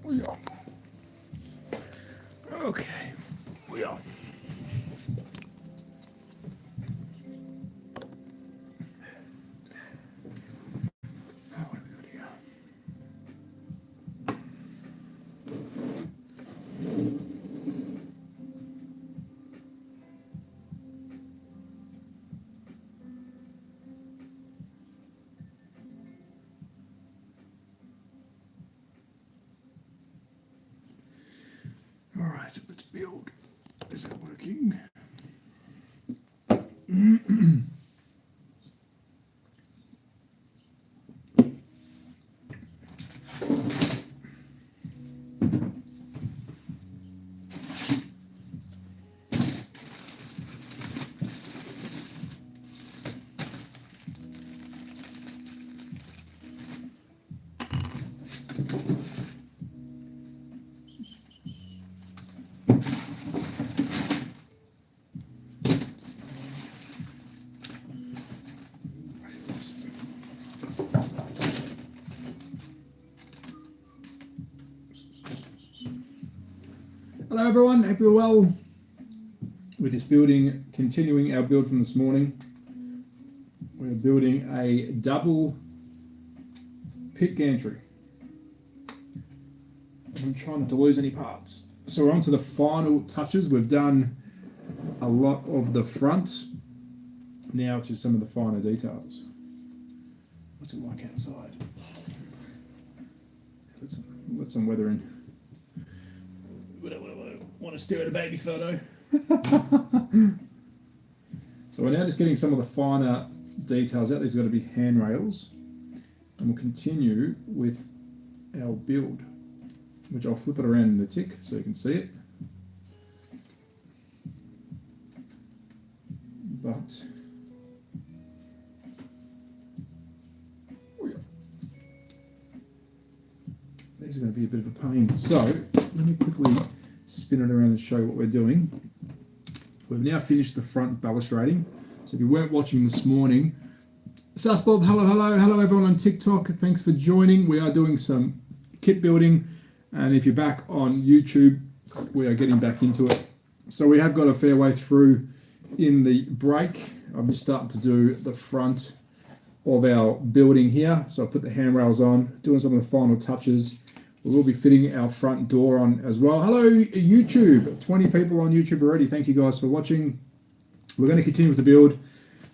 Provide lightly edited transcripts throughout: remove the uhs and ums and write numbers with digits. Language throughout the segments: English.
We are. Okay, we are. What have we got here? All right, let's build. Is that working? Hello everyone, hope you're well. We're just building, continuing our build from this morning. We're building a double pit gantry. I'm trying not to lose any parts. So we're on to the final touches. We've done a lot of the front. Now to some of the finer details. What's it like outside? Let some weather in. We don't want to stare at a baby photo. So we're now just getting some of the finer details out. These are going to be handrails. And we'll continue with our build, which I'll flip it around in the tick so you can see it. But these are going to be a bit of a pain. So let me quickly spin it around and show you what we're doing. We've now finished the front balustrading. So if you weren't watching this morning, Sus Bob, hello everyone on TikTok. Thanks for joining. We are doing some kit building, and if you're back on YouTube, we are getting back into it. So we have got a fair way through in the break. I'm just starting to do the front of our building here. So I put the handrails on, doing some of the final touches. We will be fitting our front door on as well. Hello YouTube, 20 people on YouTube already. Thank you guys for watching. We're going to continue with the build.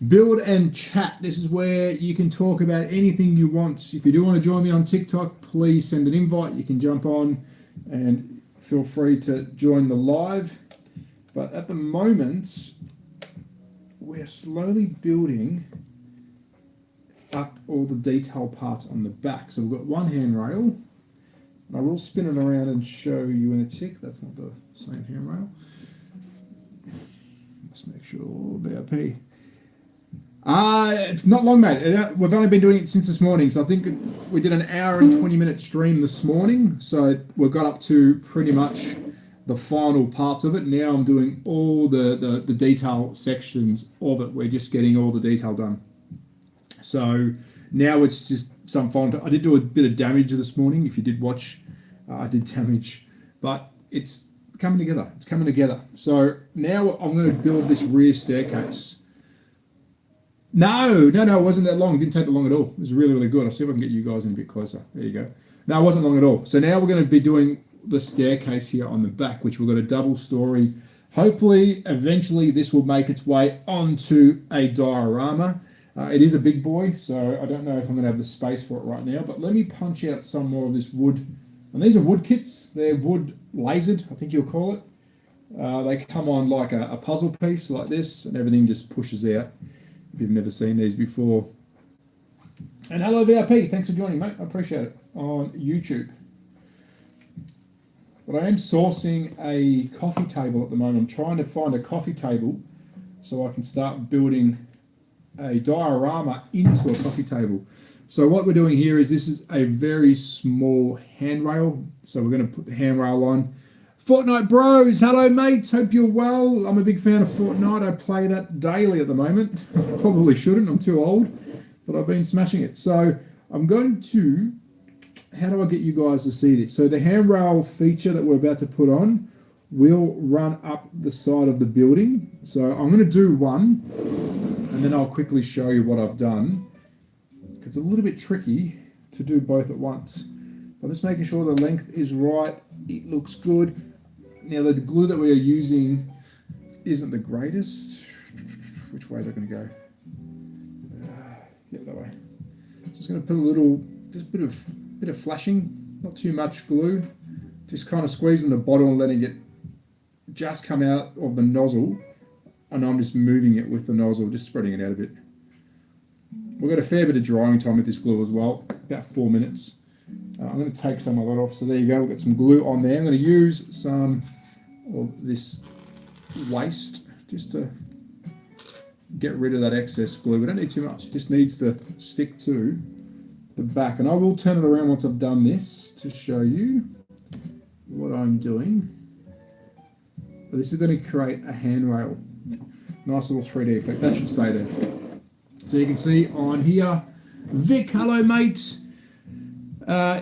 Build and chat. This is where you can talk about anything you want. If you do want to join me on TikTok, please send an invite. You can jump on and feel free to join the live. But at the moment, we're slowly building up all the detail parts on the back. So we've got one handrail. I will spin it around and show you in a tick. That's not the same handrail. Let's make sure VIP. Not long, mate. We've only been doing it since this morning, so I think we did an hour and 20-minute stream this morning. So we've got up to pretty much the final parts of it. Now I'm doing all the detail sections of it. We're just getting all the detail done. So now it's just some fun. I did do a bit of damage this morning. If you did watch, I did damage, but it's coming together. It's coming together. So now I'm going to build this rear staircase. No, it wasn't that long. It didn't take that long at all. It was really, really good. I'll see if I can get you guys in a bit closer. There you go. No, it wasn't long at all. So now we're going to be doing the staircase here on the back, which we've got a double story. Hopefully, eventually, this will make its way onto a diorama. It is a big boy, so I don't know if I'm going to have the space for it right now, but let me punch out some more of this wood. And these are wood kits. They're wood lasered, I think you'll call it. They come on like a puzzle piece like this, and everything just pushes out if you've never seen these before. And hello VIP, thanks for joining, mate. I appreciate it, on YouTube. But I am sourcing a coffee table at the moment. I'm trying to find a coffee table so I can start building a diorama into a coffee table. So what we're doing here is this is a very small handrail. So we're going to put the handrail on. Fortnite Bros, hello mates, hope you're well. I'm a big fan of Fortnite. I play that daily at the moment. Probably shouldn't, I'm too old, but I've been smashing it. So I'm going to how do I get you guys to see this? So the handrail feature that we're about to put on will run up the side of the building. So I'm going to do one, and then I'll quickly show you what I've done. It's a little bit tricky to do both at once. I'm just making sure the length is right. It looks good. Now the glue that we are using isn't the greatest. Which way is it going to go? Yeah, that way. Just going to put a little, just a bit of flashing, not too much glue. Just kind of squeezing the bottle and letting it just come out of the nozzle, and I'm just moving it with the nozzle, just spreading it out a bit. We've got a fair bit of drying time with this glue as well, about 4 minutes. I'm going to take some of that off. So there you go, we've got some glue on there. I'm going to use some of this waste just to get rid of that excess glue. We don't need too much, it just needs to stick to the back. And I will turn it around once I've done this to show you what I'm doing. But this is going to create a handrail. Nice little 3D effect. That should stay there. So you can see on here, Vic, hello mates.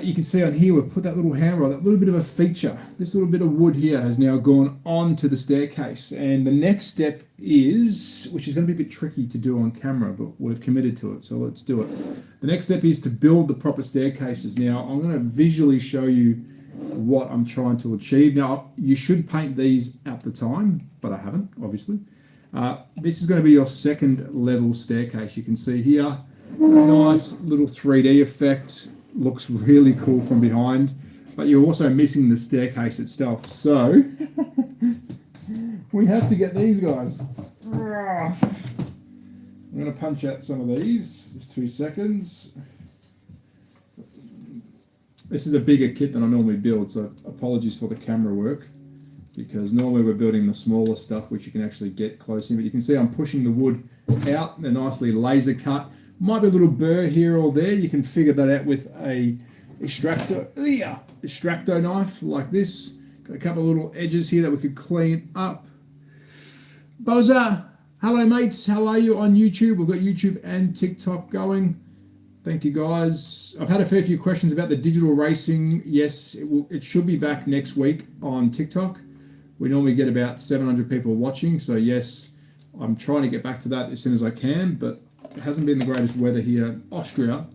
You can see on here we've put that little handrail, that little bit of a feature. This little bit of wood here has now gone onto the staircase. And the next step is, which is going to be a bit tricky to do on camera, but we've committed to it, so let's do it. The next step is to build the proper staircases. Now I'm going to visually show you what I'm trying to achieve. Now you should paint these at the time, but I haven't, obviously. This is going to be your second level staircase. You can see here a nice little 3D effect. Looks really cool from behind, but you're also missing the staircase itself. So we have to get these guys. I'm going to punch out some of these. Just 2 seconds. This is a bigger kit than I normally build, so apologies for the camera work, because normally we're building the smaller stuff which you can actually get close in, but you can see I'm pushing the wood out. They're nicely laser cut. Might be a little burr here or there. You can figure that out with a extracto knife like this. Got a couple of little edges here that we could clean up. Boza, hello mates, how are you on YouTube? We've got YouTube and TikTok going. Thank you guys. I've had a fair few questions about the digital racing. Yes, it should be back next week on TikTok. We normally get about 700 people watching, so yes, I'm trying to get back to that as soon as I can, but it hasn't been the greatest weather here in Austria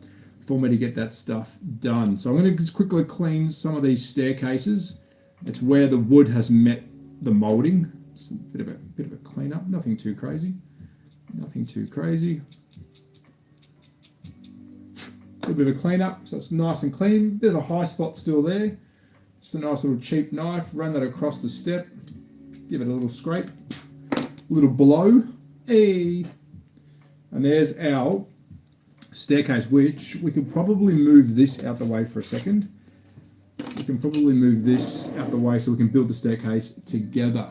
for me to get that stuff done. So I'm going to just quickly clean some of these staircases. It's where the wood has met the moulding. It's a bit of a clean up, nothing too crazy. Nothing too crazy. A little bit of a clean up, so it's nice and clean. Bit of a high spot still there. Just a nice little cheap knife. Run that across the step. Give it a little scrape. A little blow. Hey. And there's our staircase, which we could probably move this out the way for a second. We can probably move this out the way so we can build the staircase together.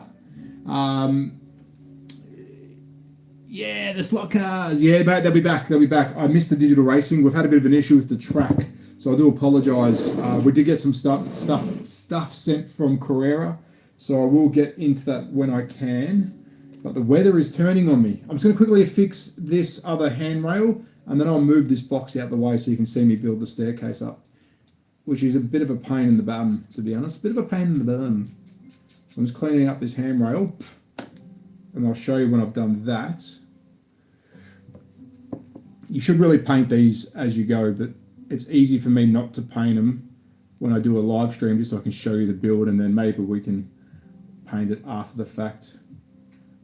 Yeah, the SLOTCARS. Yeah, they'll be back. They'll be back. I missed the digital racing. We've had a bit of an issue with the track, so I do apologise. We did get some stuff sent from Carrera, so I will get into that when I can. But the weather is turning on me. I'm just going to quickly fix this other handrail, and then I'll move this box out the way so you can see me build the staircase up, which is a bit of a pain in the bum, to be honest. A bit of a pain in the bum. So I'm just cleaning up this handrail, and I'll show you when I've done that. You should really paint these as you go, but it's easy for me not to paint them when I do a live stream, just so I can show you the build, and then maybe we can paint it after the fact.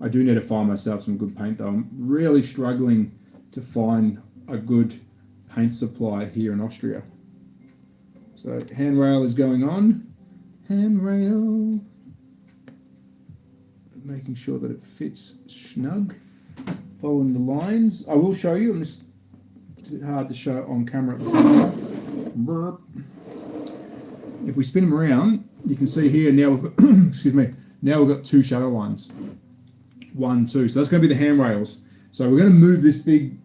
I do need to find myself some good paint though. I'm really struggling to find a good paint supply here in Austria. So handrail is going on. Handrail. Making sure that it fits snug. Following the lines. I will show you. It's a bit hard to show on camera at the same time. Burp. If we spin them around, you can see here now we've got excuse me. Now we've got 2 shadow lines. 1, 2. So that's going to be the handrails. So we're going to move this big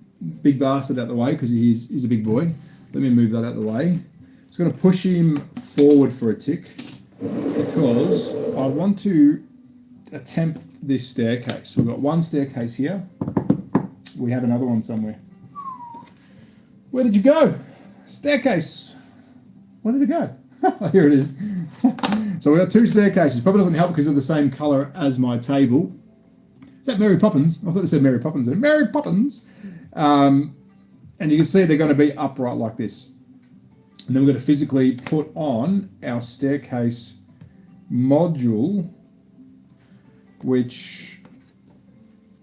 bastard out the way because he's a big boy. Let me move that out the way. Just going to push him forward for a tick because I want to attempt this staircase. We've got one staircase here. We have another one somewhere. Where did you go? Staircase. Where did it go? Here it is. So we've got 2 staircases. Probably doesn't help because they're the same colour as my table. Is that Mary Poppins? I thought it said Mary Poppins there. Mary Poppins! And you can see they're going to be upright like this. And then we're going to physically put on our staircase module, which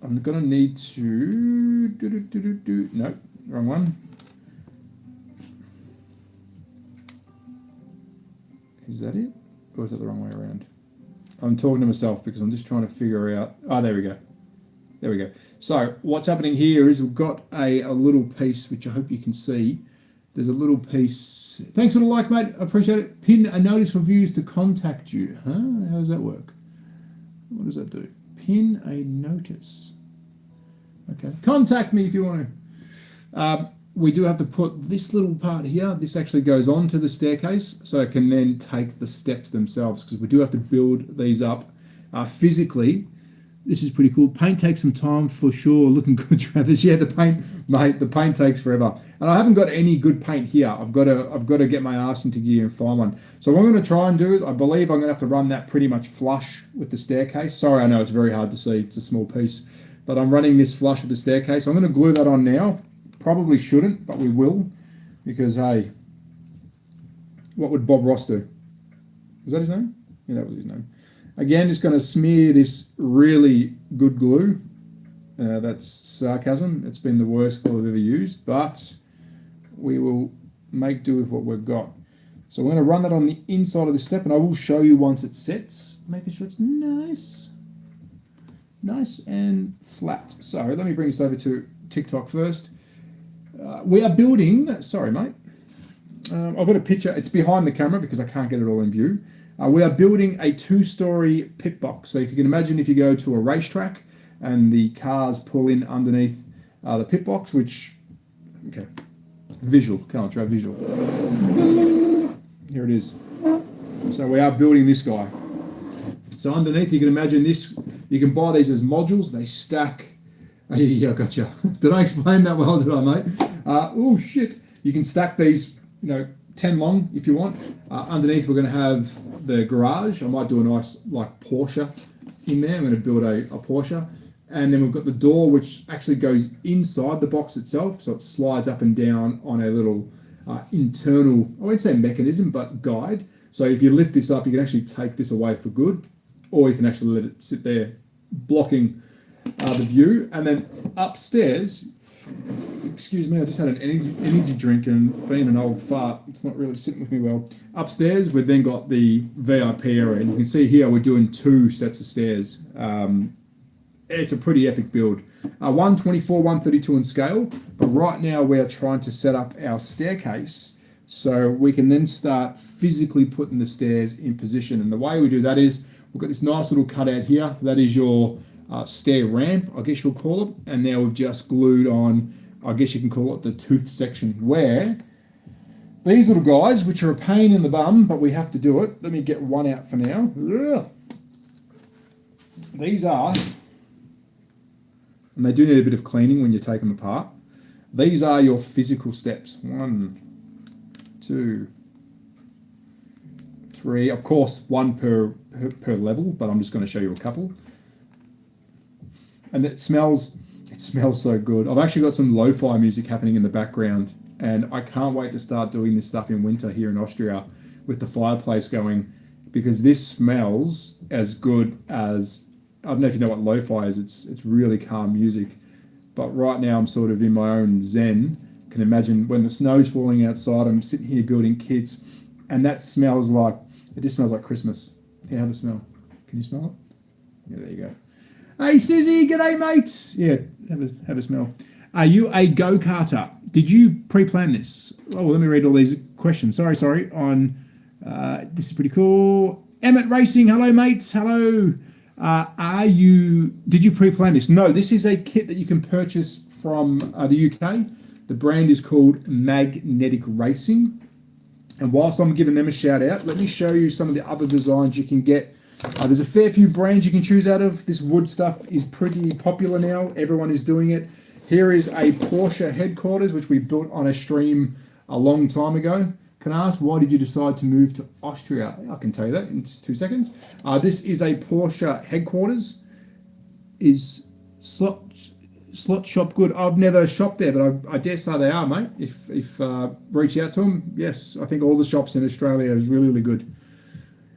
I'm going to need to... No, wrong one. Is that it? Or is that the wrong way around? I'm talking to myself because I'm just trying to figure out... Oh, there we go. There we go. So what's happening here is we've got a little piece, which I hope you can see. There's a little piece. Thanks for the like, mate. I appreciate it. Pin a notice for viewers to contact you. Huh? How does that work? What does that do? Pin a notice. Okay. Contact me if you want to. We do have to put this little part here. This actually goes onto the staircase, so it can then take the steps themselves, because we do have to build these up physically. This is pretty cool. Paint takes some time for sure. Looking good, Travis. Yeah, the paint, mate. The paint takes forever, and I haven't got any good paint here. I've got to get my arse into gear and find one. So what I'm going to try and do is, I believe I'm going to have to run that pretty much flush with the staircase. Sorry, I know it's very hard to see. It's a small piece, but I'm running this flush with the staircase. I'm going to glue that on now. Probably shouldn't, but we will, because hey, what would Bob Ross do? Was that his name? Yeah, that was his name. Again, just going to smear this really good glue. That's sarcasm. It's been the worst glue I've ever used, but we will make do with what we've got. So we're going to run that on the inside of the step, and I will show you once it sets, making sure it's nice and flat. So let me bring this over to TikTok first. We are building, sorry mate, I've got a picture, it's behind the camera because I can't get it all in view. We are building a 2-story pit box. So if you can imagine, if you go to a racetrack and the cars pull in underneath the pit box, which, okay, visual, come on, try visual. Here it is. So we are building this guy. So underneath, you can imagine this, you can buy these as modules, they stack. Yeah, gotcha. Did I explain that well, did I, mate? Oh, shit. You can stack these, 10 long if you want. Underneath, we're going to have the garage. I might do a nice, Porsche in there. I'm going to build a Porsche. And then we've got the door, which actually goes inside the box itself. So it slides up and down on a little internal, I won't say mechanism, but guide. So if you lift this up, you can actually take this away for good. Or you can actually let it sit there blocking the view. And then upstairs, excuse me, I just had an energy drink, and being an old fart, it's not really sitting with me well. Upstairs, we've then got the VIP area, and you can see here we're doing 2 sets of stairs. It's a pretty epic build. 124, 132 in scale, but right now we are trying to set up our staircase so we can then start physically putting the stairs in position. And the way we do that is, we've got this nice little cutout here. That is your stair ramp, I guess you'll call it. And now we've just glued on, I guess you can call it the tooth section, where these little guys, which are a pain in the bum, but we have to do it. Let me get one out for now. Ugh. These are, and they do need a bit of cleaning when you take them apart. These are your physical steps. 1, 2, 3. Of course, 1 per level, but I'm just going to show you a couple. And it smells so good. I've actually got some lo-fi music happening in the background, and I can't wait to start doing this stuff in winter here in Austria with the fireplace going, because this smells as good as, I don't know if you know what lo-fi is, it's really calm music. But right now I'm sort of in my own zen. Can imagine when the snow's falling outside, I'm sitting here building kits, and that smells like, it just smells like Christmas. Here, have a smell. Can you smell it? Yeah, there you go. Hey Susie, g'day mate. Yeah, have a smell. Are you a go-karter? Did you pre-plan this? Oh, let me read all these questions. Sorry. This is pretty cool. Emmett Racing, hello mates, hello. Did you pre-plan this? No, this is a kit that you can purchase from the UK. The brand is called Magnetic Racing. And whilst I'm giving them a shout out, let me show you some of the other designs you can get. There's a fair few brands you can choose out of. This wood stuff is pretty popular now. Everyone is doing it. Here is a Porsche headquarters, which we built on a stream a long time ago. Can I ask, why did you decide to move to Austria? I can tell you that in just 2 seconds. This is a Porsche headquarters. Is Slot Shop good? I've never shopped there, but I dare say they are, mate. If reach out to them, yes. I think all the shops in Australia is really, really good.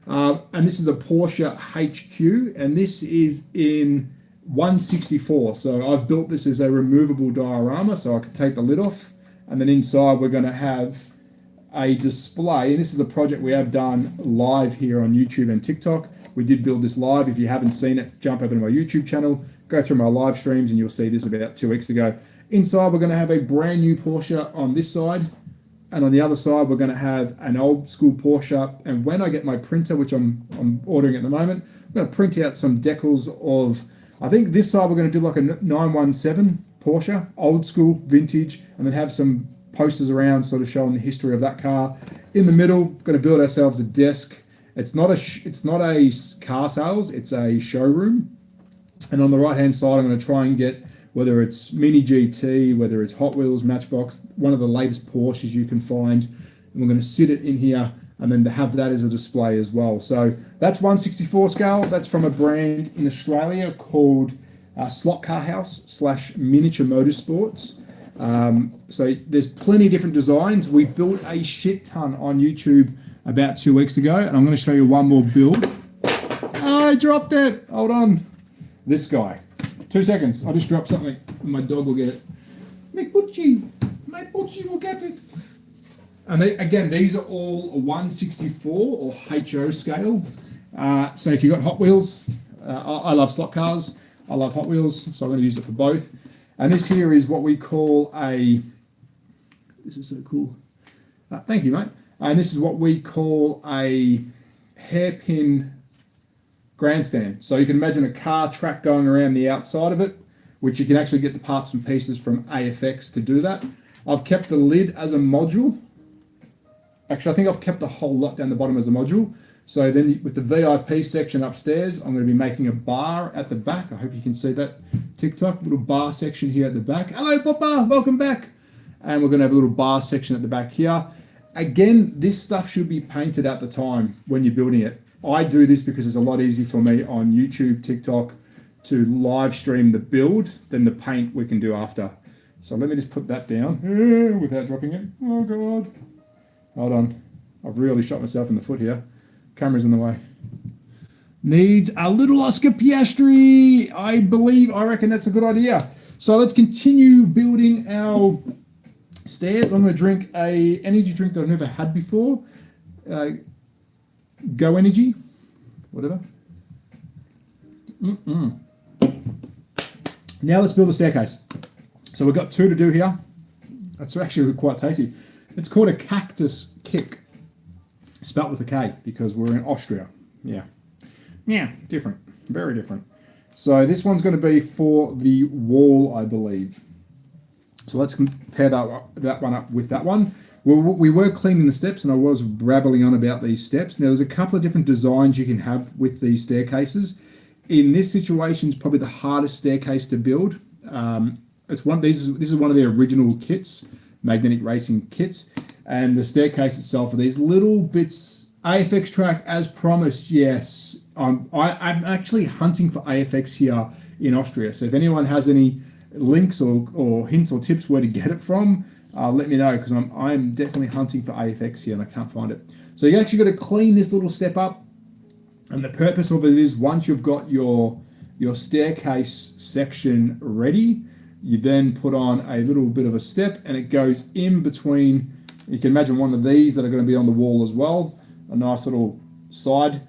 And this is a Porsche HQ, and this is in 164. So I've built this as a removable diorama, so I can take the lid off, and then inside we're going to have a display. And this is a project we have done live here on YouTube and TikTok. We did build this live. If you haven't seen it, jump over to my YouTube channel, go through my live streams, and you'll see this about 2 weeks ago. Inside, we're going to have a brand new Porsche on this side, and on the other side, we're going to have an old school Porsche. And when I get my printer, which I'm ordering at the moment, I'm going to print out some decals of, I think this side we're going to do like a 917 Porsche, old school, vintage, and then have some posters around sort of showing the history of that car. In the middle, going to build ourselves a desk. It's not a car sales, it's a showroom. And on the right hand side, I'm going to try and get, whether it's Mini GT, whether it's Hot Wheels, Matchbox, one of the latest Porsches you can find. And we're going to sit it in here and then to have that as a display as well. So that's 1/64 scale. That's from a brand in Australia called Slot Car House / Miniature Motorsports. So there's plenty of different designs. We built a shit ton on YouTube about 2 weeks ago, and I'm going to show you one more build. Oh, I dropped it. Hold on. This guy. 2 seconds. I just dropped something. My dog will get it. My Butchie will get it. And again, these are all 1/64 or HO scale. So if you've got Hot Wheels, I love slot cars. I love Hot Wheels, so I'm going to use it for both. And this here is what we call this is so cool. Thank you, mate. And this is what we call a hairpin grandstand. So you can imagine a car track going around the outside of it, which you can actually get the parts and pieces from AFX to do that. I've kept the lid as a module. Actually, I think I've kept the whole lot down the bottom as a module. So then with the VIP section upstairs, I'm going to be making a bar at the back. I hope you can see that TikTok, little bar section here at the back. Hello, Papa, welcome back. And we're going to have a little bar section at the back here. Again, this stuff should be painted at the time when you're building it. I do this because it's a lot easier for me on YouTube, TikTok, to live stream the build than the paint we can do after. So let me just put that down without dropping it. Oh, God. Hold on. I've really shot myself in the foot here. Camera's in the way. Needs a little Oscar Piastri. I reckon that's a good idea. So let's continue building our stairs. I'm going to drink a energy drink that I've never had before. Go Energy. Whatever. Now let's build a staircase. So we've got 2 to do here. That's actually quite tasty. It's called a cactus kick. Spelt with a K because we're in Austria. Yeah, different, very different. So this one's going to be for the wall, I believe. So let's compare that one up with that one. We were cleaning the steps, and I was babbling on about these steps. Now there's a couple of different designs you can have with these staircases. In this situation, it's probably the hardest staircase to build. This is one of the original kits, magnetic racing kits. And the staircase itself are these little bits. AFX track as promised, yes. I'm actually hunting for AFX here in Austria. So if anyone has any links or hints or tips where to get it from, let me know, because I'm definitely hunting for AFX here and I can't find it. So you actually got to clean this little step up. And the purpose of it is once you've got your staircase section ready, you then put on a little bit of a step and it goes in between. You can imagine one of these that are going to be on the wall as well. A nice little side.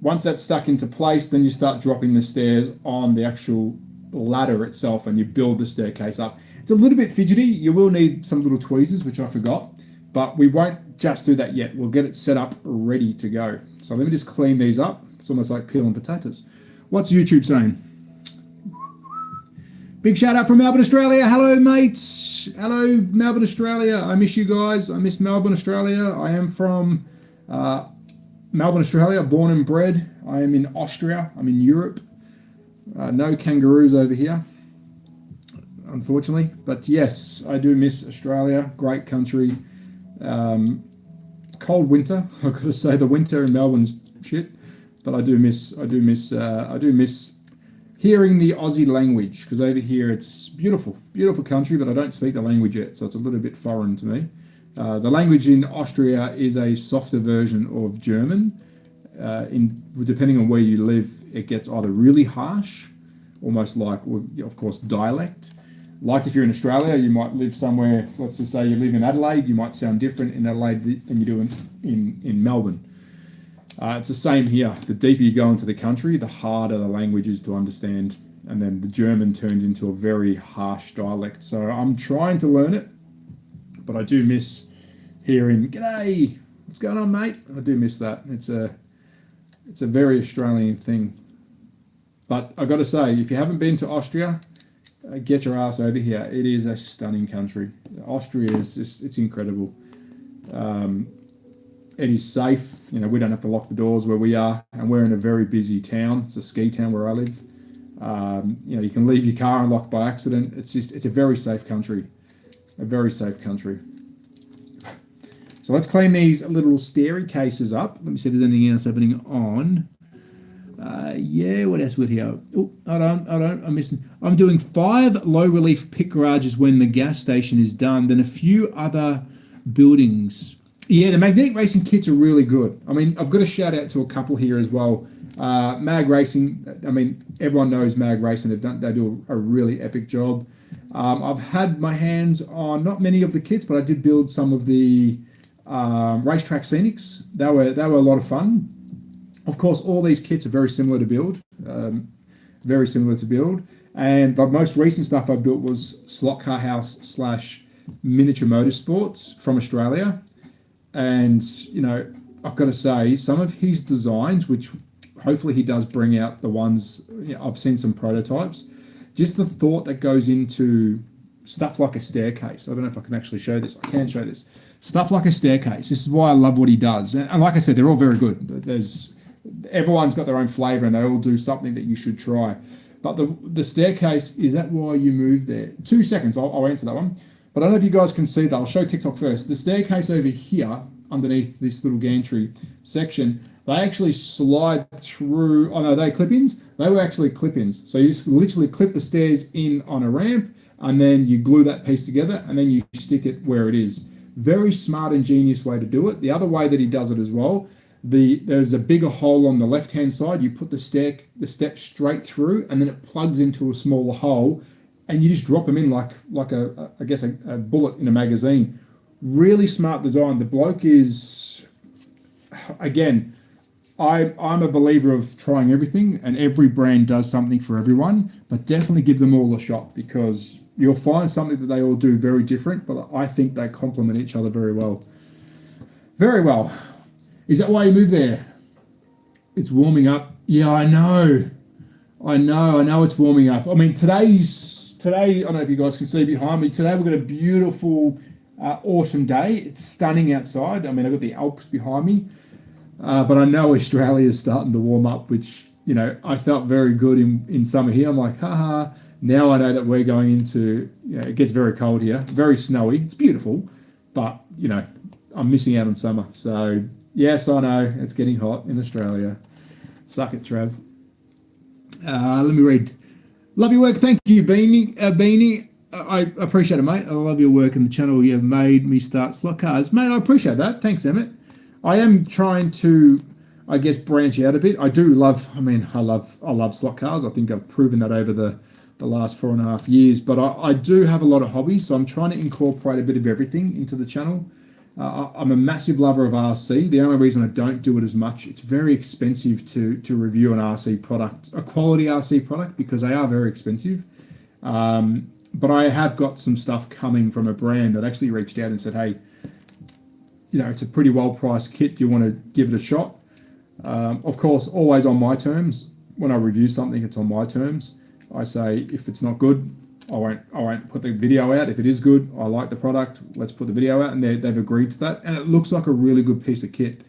Once that's stuck into place, then you start dropping the stairs on the actual ladder itself and you build the staircase up. It's a little bit fidgety. You will need some little tweezers, which I forgot, but we won't just do that yet. We'll get it set up ready to go. So let me just clean these up. It's almost like peeling potatoes. What's YouTube saying? Big shout out from Melbourne, Australia. Hello, mates. Hello, Melbourne, Australia. I miss you guys. I miss Melbourne, Australia. I am from Melbourne, Australia, born and bred. I am in Austria. I'm in Europe. No kangaroos over here, unfortunately. But yes, I do miss Australia. Great country. cold winter. I've got to say the winter in Melbourne's shit, but I do miss hearing the Aussie language, because over here it's beautiful, beautiful country, but I don't speak the language yet, so it's a little bit foreign to me. The language in Austria is a softer version of German. Depending on where you live, it gets either really harsh, almost like, of course, dialect. Like if you're in Australia, you might live somewhere, let's just say you live in Adelaide, you might sound different in Adelaide than you do in Melbourne. It's the same here. The deeper you go into the country, the harder the language is to understand. And then the German turns into a very harsh dialect. So I'm trying to learn it, but I do miss hearing, "G'day, what's going on, mate?" I do miss that. It's a very Australian thing. But I got to say, if you haven't been to Austria, get your ass over here. It is a stunning country. Austria is just, it's incredible. It is safe. You know, we don't have to lock the doors where we are, and we're in a very busy town. It's a ski town where I live. You know, you can leave your car unlocked by accident. It's a very safe country. A very safe country. So let's clean these little stairy cases up. Let me see if there's anything else happening on. Yeah, what else would here? Oh, hold on, I'm missing. I'm doing 5 low relief pit garages when the gas station is done, then a few other buildings. Yeah, the magnetic racing kits are really good. I mean, I've got to shout out to a couple here as well. Mag Racing, I mean, everyone knows Mag Racing. They do a really epic job. I've had my hands on not many of the kits, but I did build some of the racetrack scenics. They were a lot of fun. Of course, all these kits are very similar to build. And the most recent stuff I built was Slot Car House / Miniature Motorsports from Australia. And, you know, I've got to say, some of his designs, which hopefully he does bring out the ones, you know, I've seen some prototypes, just the thought that goes into stuff like a staircase. I don't know if I can actually show this. I can show this. Stuff like a staircase. This is why I love what he does. And like I said, they're all very good. Everyone's got their own flavour, and they all do something that you should try. But the staircase, is that why you moved there? 2 seconds, I'll answer that one. But I don't know if you guys can see that. I'll show TikTok first. The staircase over here, underneath this little gantry section, they actually slide through. Oh no, they clip-ins? They were actually clip-ins. So you just literally clip the stairs in on a ramp, and then you glue that piece together, and then you stick it where it is. Very smart, ingenious way to do it. The other way that he does it as well, there's a bigger hole on the left-hand side. You put the step straight through, and then it plugs into a smaller hole, and you just drop them in like a bullet in a magazine. Really smart design. The bloke is, again, I'm a believer of trying everything, and every brand does something for everyone, but definitely give them all a shot, because you'll find something that they all do very different, but I think they complement each other very well. Very well. Is that why you moved there? It's warming up. Yeah, I know it's warming up. I mean, today, I don't know if you guys can see behind me, today we've got a beautiful autumn day. It's stunning outside. I mean, I've got the Alps behind me, but I know Australia is starting to warm up, which, you know, I felt very good in summer here. I'm like, haha, now I know that we're going into, you know, it gets very cold here, very snowy. It's beautiful, but, you know, I'm missing out on summer. So, yes, I know, it's getting hot in Australia. Suck it, Trav. Let me read. Love your work. Thank you, Beanie. I appreciate it, mate. I love your work and the channel you have made me start SLOTCARS. Mate, I appreciate that. Thanks, Emmett. I am trying to, I guess, branch out a bit. I love SLOTCARS. I think I've proven that over the last 4.5 years. But I do have a lot of hobbies, so I'm trying to incorporate a bit of everything into the channel. I'm a massive lover of RC. The only reason I don't do it as much, it's very expensive to review an RC product, a quality RC product, because they are very expensive. But I have got some stuff coming from a brand that actually reached out and said, hey, you know, it's a pretty well-priced kit. Do you want to give it a shot? Of course, always on my terms. When I review something, it's on my terms. I say, if it's not good, I won't put the video out. If it is good, I like the product, let's put the video out, and they've agreed to that. And it looks like a really good piece of kit.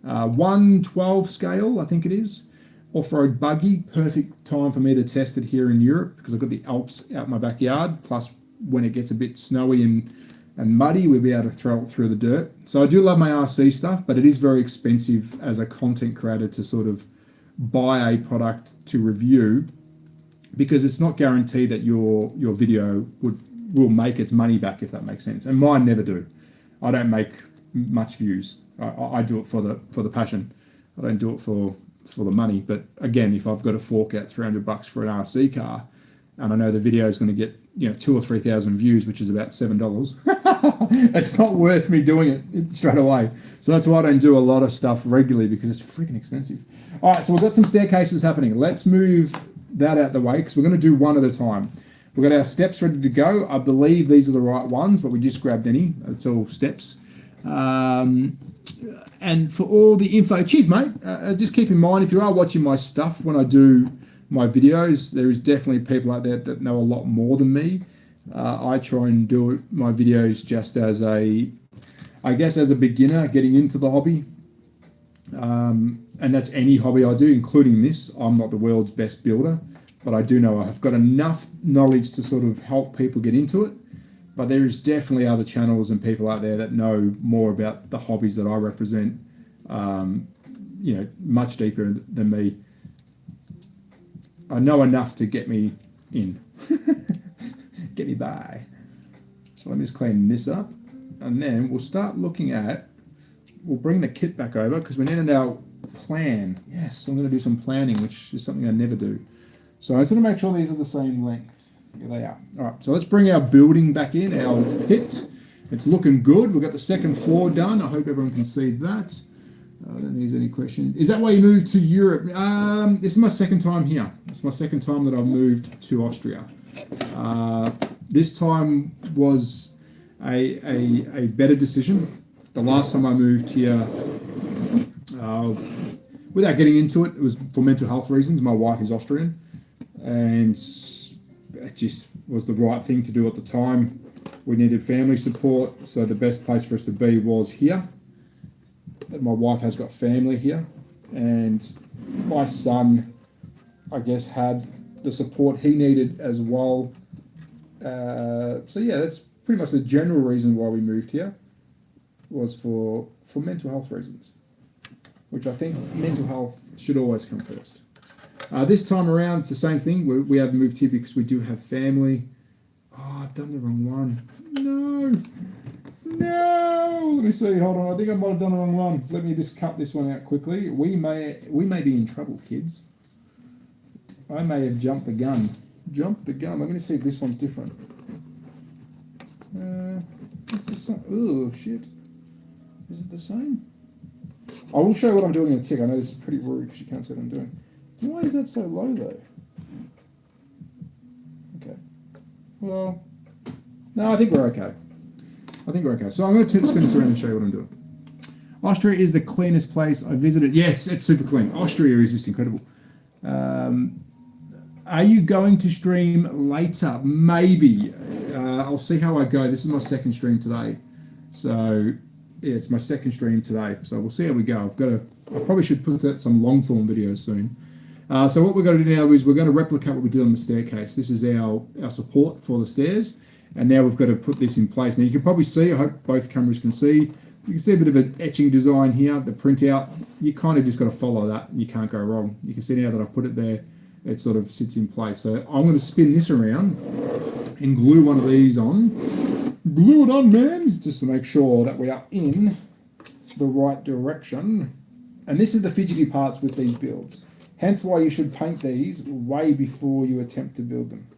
1/12 scale, I think it is. Off-road buggy, perfect time for me to test it here in Europe, because I've got the Alps out my backyard. Plus, when it gets a bit snowy and and muddy, we'll be able to throw it through the dirt. So I do love my RC stuff, but it is very expensive as a content creator to sort of buy a product to review, because it's not guaranteed that your video will make its money back, if that makes sense. And mine never do. I don't make much views. I do it for the passion. I don't do it for the money. But again, if I've got to fork out $300 for an RC car, and I know the video is going to get 2,000 or 3,000 views, which is about $7, it's not worth me doing it straight away. So that's why I don't do a lot of stuff regularly, because it's freaking expensive. All right, so we've got some staircases happening. Let's move that out the way, because we're going to do one at a time. We've got our steps ready to go. I believe these are the right ones, but we just grabbed any. It's all steps. And for all the info, cheers, mate. Just keep in mind, if you are watching my stuff when I do my videos, there is definitely people out there that know a lot more than me. I try and do my videos just as as a beginner getting into the hobby. And that's any hobby I do, including this. I'm not the world's best builder, but I do know I've got enough knowledge to sort of help people get into it. But there is definitely other channels and people out there that know more about the hobbies that I represent, much deeper than me. I know enough to get me in, get me by. So let me just clean this up, and then we'll start looking at, we'll bring the kit back over, because we need our plan. Yes, I'm going to do some planning, which is something I never do. So I just want to make sure these are the same length. Here they are. All right, so let's bring our building back in, our pit. It's looking good. We've got the second floor done. I hope everyone can see that. I don't think there's any question. Is that why you moved to Europe? This is my second time here. It's my second time that I've moved to Austria. This time was a better decision. The last time I moved here, without getting into it, it was for mental health reasons. My wife is Austrian, and it just was the right thing to do at the time. We needed family support, so the best place for us to be was here. My wife has got family here, and my son, I guess, had the support he needed as well. So yeah, that's pretty much the general reason why we moved here, was for mental health reasons, which I think mental health should always come first. This time around, it's the same thing. We have moved here because we do have family. Oh, I've done the wrong one. No, let me see. Hold on. I think I might have done the wrong one. Let me just cut this one out quickly. We may be in trouble, kids. I may have jumped the gun. Let me see if this one's different. It's the same. Oh shit. Is it the same? I will show you what I'm doing in a tick. I know this is pretty rude because you can't see what I'm doing. Why is that so low though? Okay. Well, no, I think we're okay. So I'm going to spin this around and show you what I'm doing. Austria is the cleanest place I visited. Yes, it's super clean. Austria is just incredible. Are you going to stream later? Maybe. I'll see how I go. This is my second stream today. So, yeah, it's my second stream today. So we'll see how we go. I probably should put out some long form videos soon. So what we're going to do now is we're going to replicate what we did on the staircase. This is our support for the stairs. And now we've got to put this in place. Now you can probably see, I hope both cameras can see, you can see a bit of an etching design here, the printout. You kind of just got to follow that and you can't go wrong. You can see now that I've put it there, it sort of sits in place. So I'm going to spin this around and glue one of these on. Glue it on, man, just to make sure that we are in the right direction. And this is the fidgety parts with these builds. Hence why you should paint these way before you attempt to build them.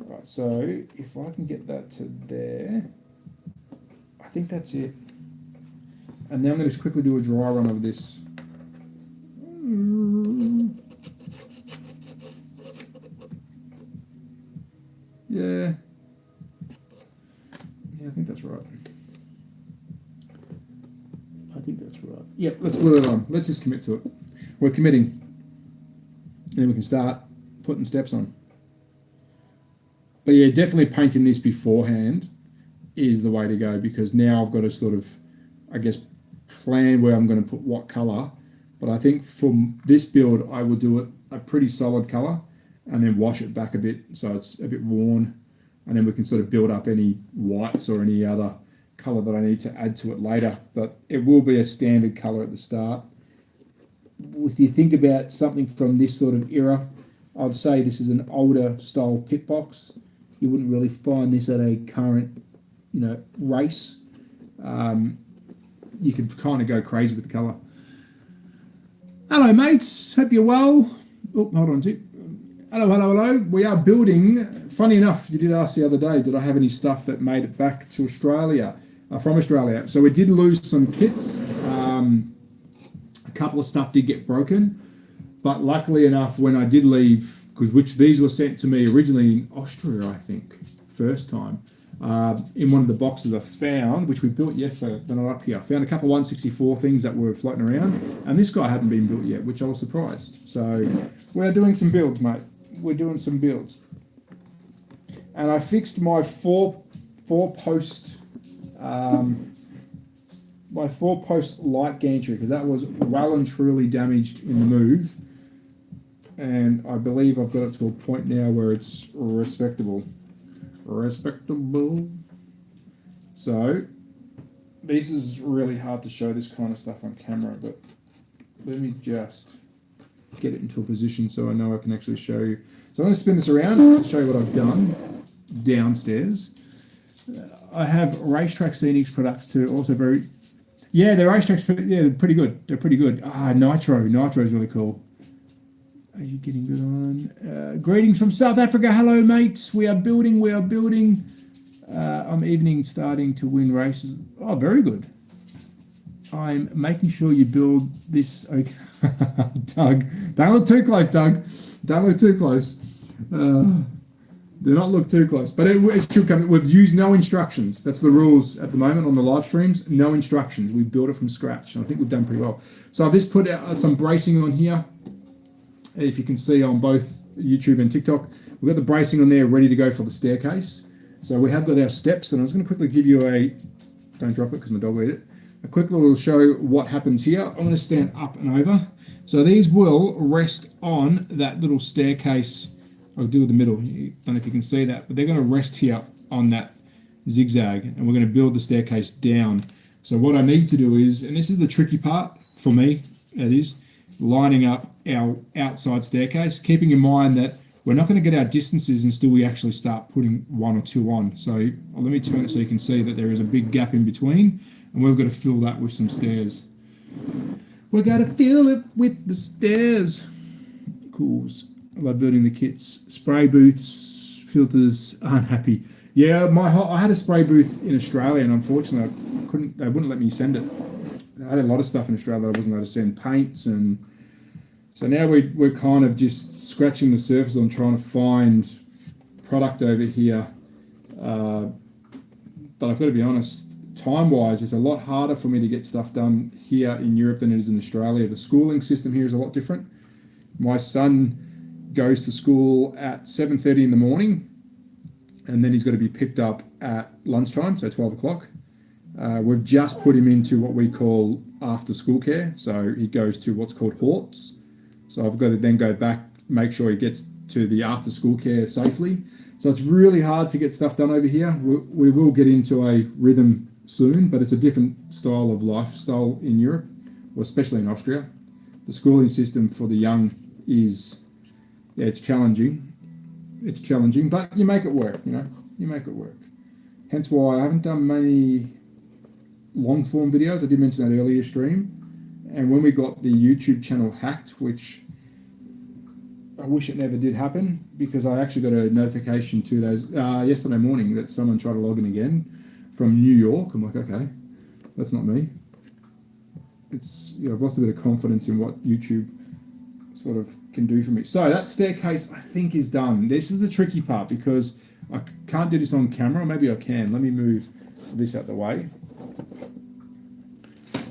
Right, so if I can get that to there, I think that's it. And then I'm going to just quickly do a dry run of this. Yeah, I think that's right. Yep, let's glue it on. Let's just commit to it. We're committing. And then we can start putting steps on. But yeah, definitely painting this beforehand is the way to go, because now I've got to sort of, I guess, plan where I'm going to put what colour. But I think for this build, I will do it a pretty solid colour and then wash it back a bit so it's a bit worn. and then we can sort of build up any whites or any other colour that I need to add to it later. But it will be a standard colour at the start. If you think about something from this sort of era, I'd say this is an older style pit box. You wouldn't really find this at a current, race. You could kind of go crazy with the colour. Hello, mates. Hope you're well. Oh, hold on, Dick. Hello. We are building. Funny enough, you did ask the other day, did I have any stuff that made it back to Australia, from Australia? So we did lose some kits. A couple of stuff did get broken. But luckily enough, when I did leave, which these were sent to me originally in Austria, I think, first time, in one of the boxes I found, which we built yesterday, they're not up here. I found a couple of 164 things that were floating around, and this guy hadn't been built yet, which I was surprised. So we're doing some builds, mate. We're doing some builds. And I fixed my four post light gantry, because that was well and truly damaged in the move. And I believe I've got it to a point now where it's respectable. So this is really hard to show this kind of stuff on camera, but let me just get it into a position so I know I can actually show you. So I'm going to spin this around to show you what I've done downstairs. I have Racetrack Scenics products too, also very, yeah, the Racetracks, yeah, they're pretty good. They're pretty good. Nitro is really cool. Are you getting good on? Greetings from South Africa. Hello, mates. We are building. I'm evening starting to win races. Oh, very good. I'm making sure you build this. Okay. Doug, don't look too close, Doug. Don't look too close. Do not look too close. But it should come. We've used no instructions. That's the rules at the moment on the live streams. No instructions. We built it from scratch. And I think we've done pretty well. So I've just put some bracing on here. If you can see on both YouTube and TikTok, we've got the bracing on there ready to go for the staircase. So we have got our steps, and I was going to quickly give you don't drop it because my dog will eat it, a quick little show what happens here. I'm going to stand up and over. So these will rest on that little staircase. I'll do the middle. I don't know if you can see that, but they're going to rest here on that zigzag, and we're going to build the staircase down. So what I need to do is, and this is the tricky part for me, that is, lining up our outside staircase, keeping in mind that we're not going to get our distances until we actually start putting one or two on. So let me turn it so you can see that there is a big gap in between, and we've got to fill that with some stairs. We've got to fill it with the stairs. Cools. I love building the kits. Spray booths, filters, unhappy. Yeah, I had a spray booth in Australia, and unfortunately they wouldn't let me send it. I had a lot of stuff in Australia that I wasn't able to send, paints, and so now we're kind of just scratching the surface on trying to find product over here. But I've got to be honest, time-wise, it's a lot harder for me to get stuff done here in Europe than it is in Australia. The schooling system here is a lot different. My son goes to school at 7:30 in the morning, and then he's got to be picked up at lunchtime, so 12 o'clock. We've just put him into what we call after school care. So he goes to what's called HOTWHEELS. So I've got to then go back, make sure he gets to the after school care safely. So it's really hard to get stuff done over here. We will get into a rhythm soon, but it's a different style of lifestyle in Europe, or especially in Austria. The schooling system for the young is, it's challenging. It's challenging, but you make it work, you make it work. Hence why I haven't done many long form videos. I did mention that earlier stream. And when we got the YouTube channel hacked, which I wish it never did happen, because I actually got a notification 2 days, yesterday morning, that someone tried to log in again from New York. I'm like, okay, that's not me. It's, I've lost a bit of confidence in what YouTube sort of can do for me. So that staircase, I think, is done. This is the tricky part, because I can't do this on camera. Maybe I can. Let me move this out the way.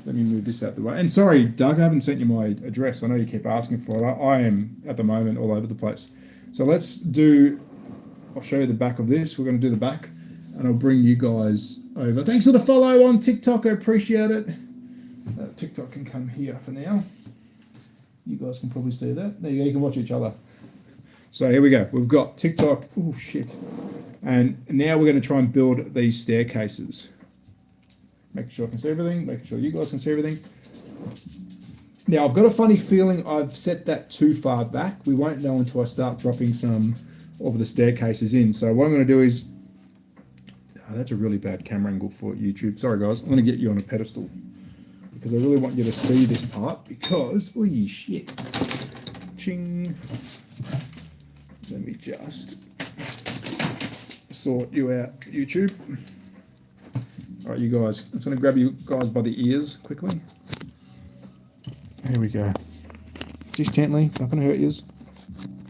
And sorry, Doug, I haven't sent you my address. I know you keep asking for it. I am, at the moment, all over the place. So I'll show you the back of this. We're going to do the back, and I'll bring you guys over. Thanks for the follow on TikTok. I appreciate it. TikTok can come here for now. You guys can probably see that. There you go. You can watch each other. So here we go. We've got TikTok. Oh, shit. And now we're going to try and build these staircases. Making sure I can see everything, making sure you guys can see everything. Now, I've got a funny feeling I've set that too far back. We won't know until I start dropping some of the staircases in. So what I'm going to do is, oh, that's a really bad camera angle for YouTube. Sorry guys, I'm going to get you on a pedestal because I really want you to see this part because, oh shit, ching. Let me just sort you out, YouTube. All right, you guys, I'm just going to grab you guys by the ears quickly. Here we go. Just gently, not going to hurt yous.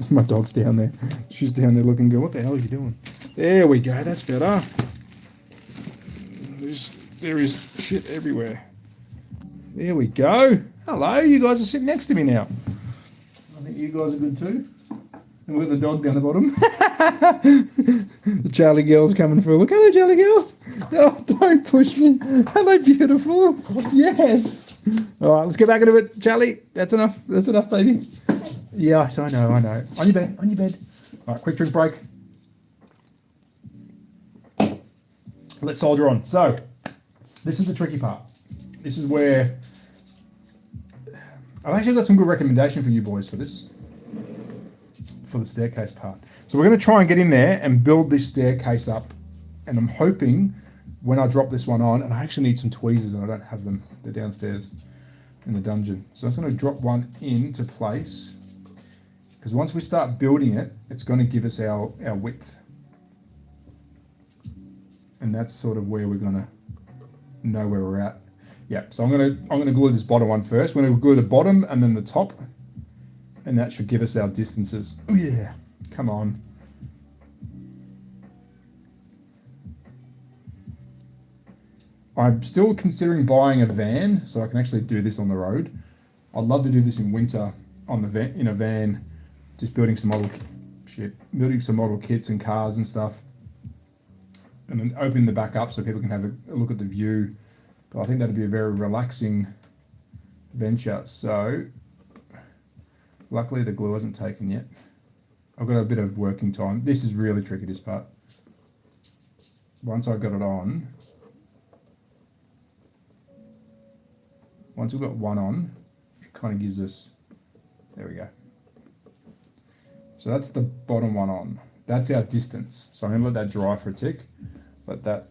My dog's down there. She's down there looking good. What the hell are you doing? There we go, that's better. There is shit everywhere. There we go. Hello, you guys are sitting next to me now. I think you guys are good too. And we've got the dog down the bottom. The Charlie girl's coming for a look. Hello, Charlie girl. Oh, don't push me. Hello, beautiful. Yes. All right, let's get back into it, Charlie. That's enough. That's enough, baby. Yes, I know, I know. On your bed, on your bed. All right, quick drink break. Let's soldier on. So, this is the tricky part. This is where I've actually got some good recommendation for you boys for this. For the staircase part. So we're going to try and get in there and build this staircase up, and I'm hoping when I drop this one on, and I actually need some tweezers and I don't have them, they're downstairs in the dungeon. So I'm just going to drop one into place because once we start building it, it's going to give us our width, and that's sort of where we're going to know where we're at. Yeah, so I'm going to glue this bottom one first. We're going to glue the bottom and then the top. And that should give us our distances. Oh yeah, come on. I'm still considering buying a van so I can actually do this on the road. I'd love to do this in winter on the van, in a van, just building some model kits and cars and stuff, and then open the back up so people can have a look at the view. But I think that'd be a very relaxing venture. So. Luckily the glue hasn't taken yet. I've got a bit of working time. This is really tricky, this part. Once I've got it on, once we've got one on, it kind of gives us, there we go. So that's the bottom one on. That's our distance. So I'm gonna let that dry for a tick. Let that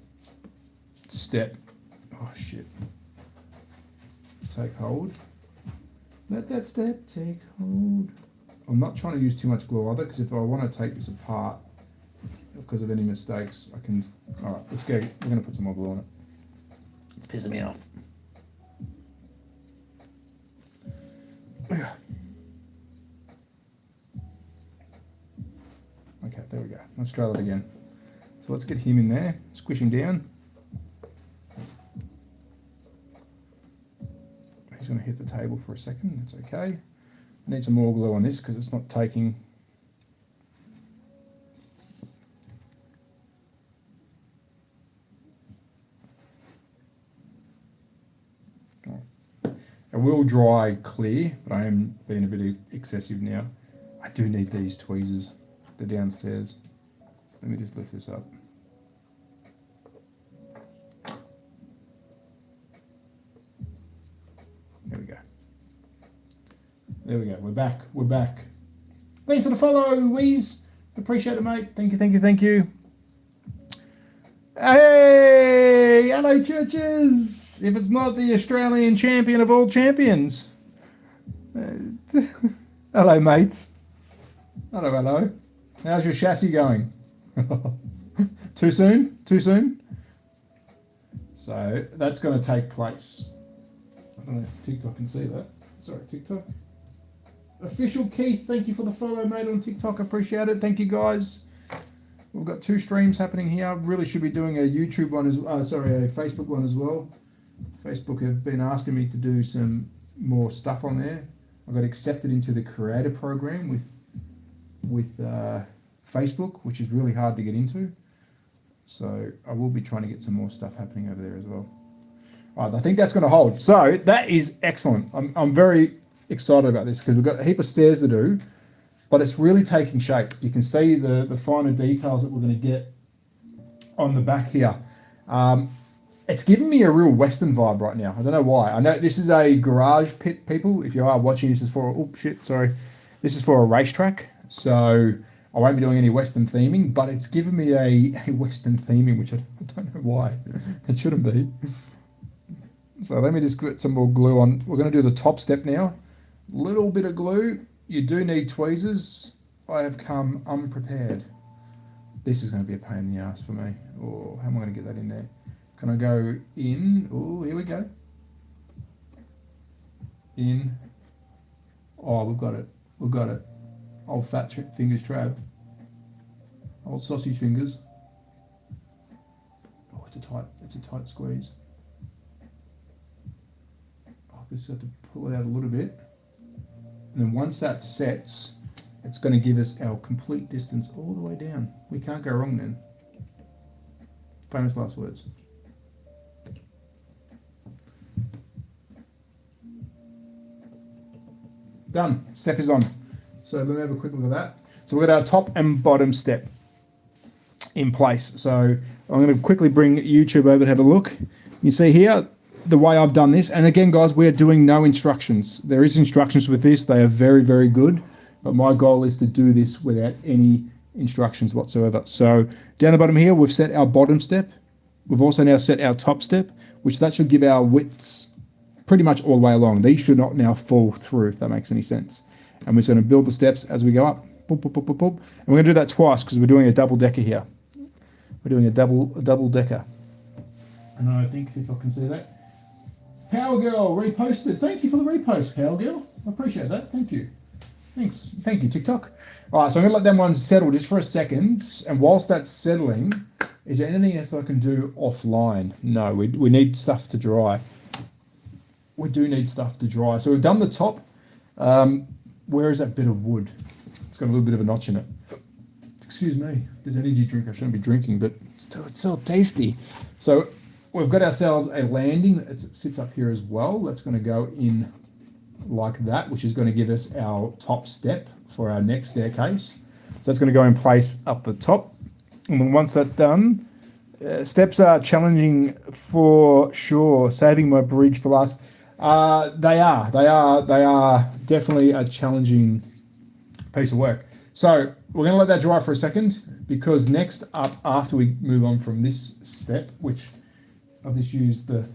step, oh shit, take hold. Let that step take hold. I'm not trying to use too much glue either, because if I want to take this apart because of any mistakes, I can. All right, let's go. We're going to put some more glue on it. It's pissing me off. Okay, there we go. Let's try that again. So let's get him in there, squish him down. He's going to hit the table for a second, that's okay. I need some more glue on this because it's not taking. It will dry clear, but I am being a bit excessive now. I do need these tweezers, they're downstairs. Let me just lift this up. There we go. There we go. We're back. We're back. Thanks for the follow, Wheeze. Appreciate it, mate. Thank you, thank you, thank you. Hey! Hello, churches! If it's not the Australian champion of all champions. Hello, mate. Hello, hello. How's your chassis going? Too soon? Too soon? So that's going to take place. I don't know if TikTok can see that. Sorry, TikTok. Official Keith, thank you for the follow, mate, on TikTok. Appreciate it. Thank you, guys. We've got 2 streams happening here. Really should be doing a YouTube one as well. A Facebook one as well. Facebook have been asking me to do some more stuff on there. I got accepted into the creator program with Facebook, which is really hard to get into. So I will be trying to get some more stuff happening over there as well. All right, I think that's going to hold. So that is excellent. I'm very excited about this because we've got a heap of stairs to do, but it's really taking shape. You can see the finer details that we're going to get on the back here. It's giving me a real Western vibe right now. I don't know why. I know this is a garage pit, people. If you are watching, this is for, oh shit, sorry. This is for a racetrack. So I won't be doing any Western theming, but it's given me a Western theming, which I don't know why. It shouldn't be. So let me just put some more glue on. We're going to do the top step now. Little bit of glue. You do need tweezers. I have come unprepared. This is going to be a pain in the ass for me. Oh, how am I going to get that in there? Can I go in? Oh, here we go. In. Oh, we've got it. We've got it. Old fat fingers trap. Old sausage fingers. Oh, it's a tight squeeze. I just have to pull it out a little bit. And then once that sets, it's going to give us our complete distance all the way down. We can't go wrong then. Famous last words. Done. Step is on. So let me have a quick look at that. So we've got our top and bottom step in place. So I'm going to quickly bring YouTube over to have a look. You see here the way I've done this. And again, guys, we're doing no instructions. There is instructions with this. They are very, very good. But my goal is to do this without any instructions whatsoever. So down the bottom here, we've set our bottom step. We've also now set our top step, which that should give our widths pretty much all the way along. These should not now fall through, if that makes any sense. And we're just going to build the steps as we go up. Boop, boop, boop, boop, boop. And we're going to do that twice because we're doing a double decker here. We're doing a double decker. And I think TikTok can see that. Power Girl reposted. Thank you for the repost, Power Girl. I appreciate that. Thank you. Thanks. Thank you, TikTok. All right, so I'm going to let them ones settle just for a second. And whilst that's settling, is there anything else I can do offline? No, we need stuff to dry. We do need stuff to dry. So we've done the top. Where is that bit of wood? It's got a little bit of a notch in it. Excuse me. There's an energy drink I shouldn't be drinking, but it's so tasty. So we've got ourselves a landing that sits up here as well. That's going to go in like that, which is going to give us our top step for our next staircase. So that's going to go in place up the top. And then once that's done, steps are challenging for sure. Saving my bridge for last. They are definitely a challenging piece of work. So we're going to let that dry for a second, because next up, after we move on from this step, which I've just used the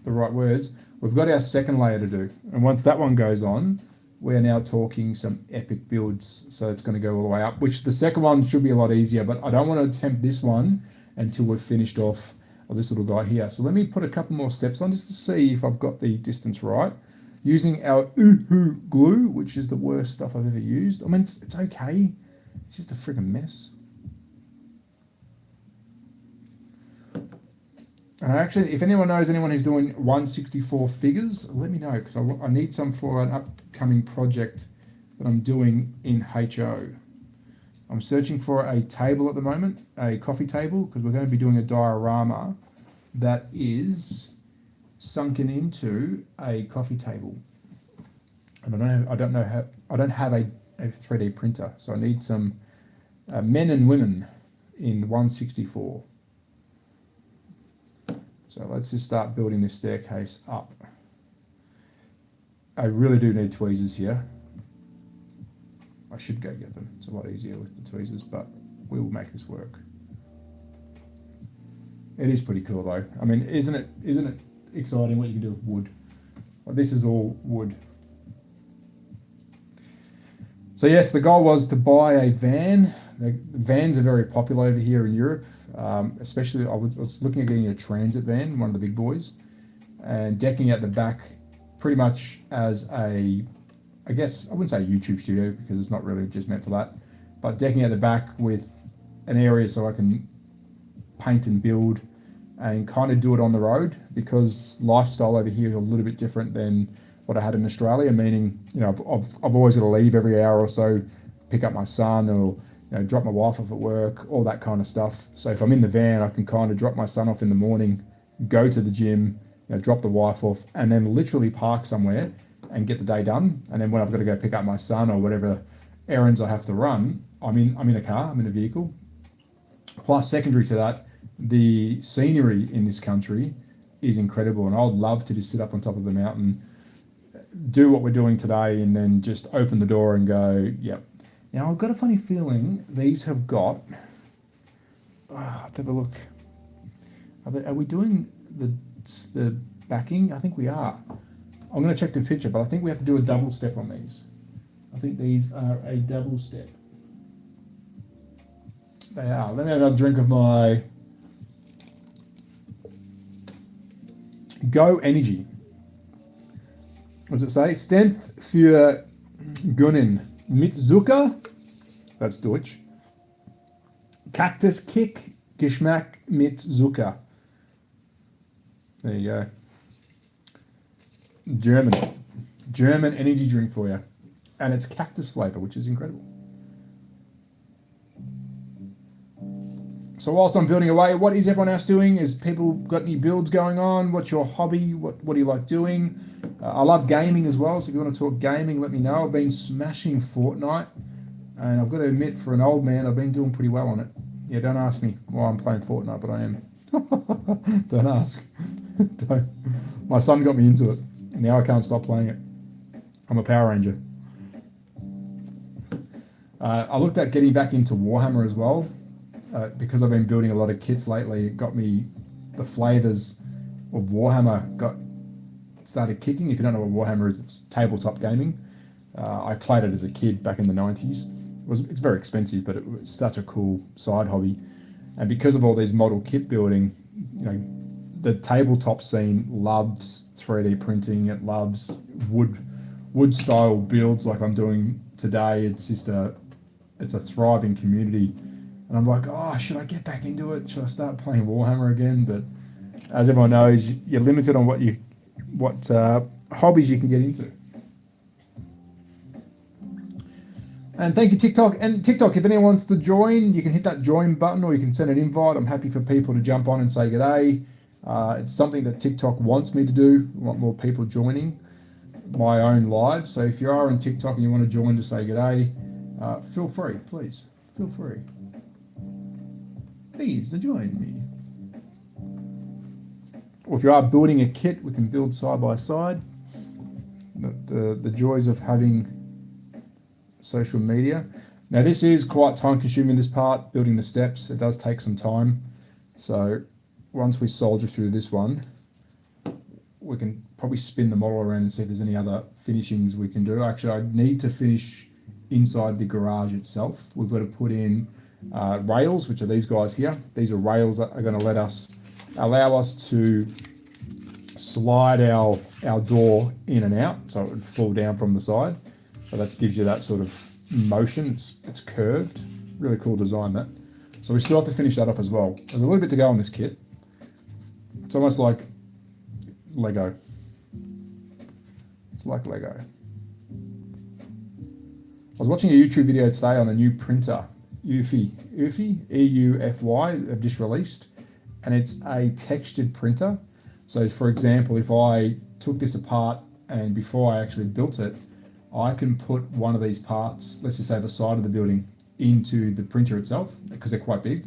right words, we've got our second layer to do. And once that one goes on, we're now talking some epic builds. So it's going to go all the way up, which the second one should be a lot easier, but I don't want to attempt this one until we've finished off this little guy here. So let me put a couple more steps on just to see if I've got the distance right. Using our Oohoo glue, which is the worst stuff I've ever used. I mean, it's okay. It's just a friggin' mess. And actually, if anyone knows anyone who's doing 1/64 figures, let me know, because I need some for an upcoming project that I'm doing in HO. I'm searching for a table at the moment, a coffee table, because we're going to be doing a diorama that is sunken into a coffee table. And I don't have a 3D printer, so I need some men and women in 1/64. So let's just start building this staircase up. I really do need tweezers here. I should go get them. It's a lot easier with the tweezers, but we will make this work. It is pretty cool though. I mean, isn't it exciting what you can do with wood? Well, this is all wood. So yes, the goal was to buy a van. The vans are very popular over here in Europe. Especially, I was looking at getting a transit van, one of the big boys, and decking out the back pretty much as a, I guess, I wouldn't say a YouTube studio because it's not really just meant for that, but decking out the back with an area so I can paint and build and kind of do it on the road, because lifestyle over here is a little bit different than what I had in Australia, meaning, you know, I've always got to leave every hour or so, pick up my son, or drop my wife off at work, all that kind of stuff. So if I'm in the van, I can kind of drop my son off in the morning, go to the gym, drop the wife off, and then literally park somewhere and get the day done. And then when I've got to go pick up my son or whatever errands I have to run, I'm in a car, I'm in a vehicle. Plus, secondary to that, the scenery in this country is incredible, and I'd love to just sit up on top of the mountain, do what we're doing today, and then just open the door and go, yep. Now, I've got a funny feeling these have got, let's have a look. Are we doing the backing? I think we are. I'm going to check the picture, but I think we have to do a double step on these. I think these are a double step. They are. Let me have another drink of my Go Energy. What does it say? Strength für Gönnen. Mit Zucker. That's Deutsch. Cactus Kick. Geschmack mit Zucker. There you go. German energy drink for you. And it's cactus flavour, which is incredible. So whilst I'm building away, what is everyone else doing? Is people got any builds going on? What's your hobby? What do you like doing? I love gaming as well, so if you want to talk gaming, let me know. I've been smashing Fortnite, and I've got to admit, for an old man, I've been doing pretty well on it. Yeah, don't ask me why I'm playing Fortnite, but I am. Don't ask. Don't. My son got me into it, and now I can't stop playing it. I'm a Power Ranger. I looked at getting back into Warhammer as well. Because I've been building a lot of kits lately, it got me the flavours of Warhammer started kicking. If you don't know what Warhammer is, it's tabletop gaming. I played it as a kid back in the 90s. It's very expensive, but it was such a cool side hobby. And because of all these model kit building, the tabletop scene loves 3D printing. It loves wood style builds like I'm doing today. It's a thriving community. And I'm like, oh, should I get back into it? Should I start playing Warhammer again? But as everyone knows, you're limited on what hobbies you can get into. And thank you, TikTok. And TikTok, if anyone wants to join, you can hit that join button, or you can send an invite. I'm happy for people to jump on and say g'day. It's something that TikTok wants me to do. I want more people joining my own live. So if you are on TikTok and you want to join to say g'day, feel free, please. Feel free. Please join me. Or if you are building a kit, we can build side by side. The joys of having social media. Now this is quite time consuming, this part, building the steps. It does take some time. So once we soldier through this one, we can probably spin the model around and see if there's any other finishings we can do. Actually, I need to finish inside the garage itself. We've got to put in rails, which are these guys here. These are rails that are going to allow us to slide our door in and out, so it would fall down from the side. So that gives you that sort of motion. It's curved. Really cool design, that. So we still have to finish that off as well. There's a little bit to go on this kit. It's almost like Lego. It's like Lego. I was watching a YouTube video today on a new printer, Eufy, E-U-F-Y, have just released, and it's a textured printer. So for example, if I took this apart and before I actually built it, I can put one of these parts, let's just say the side of the building, into the printer itself, because they're quite big,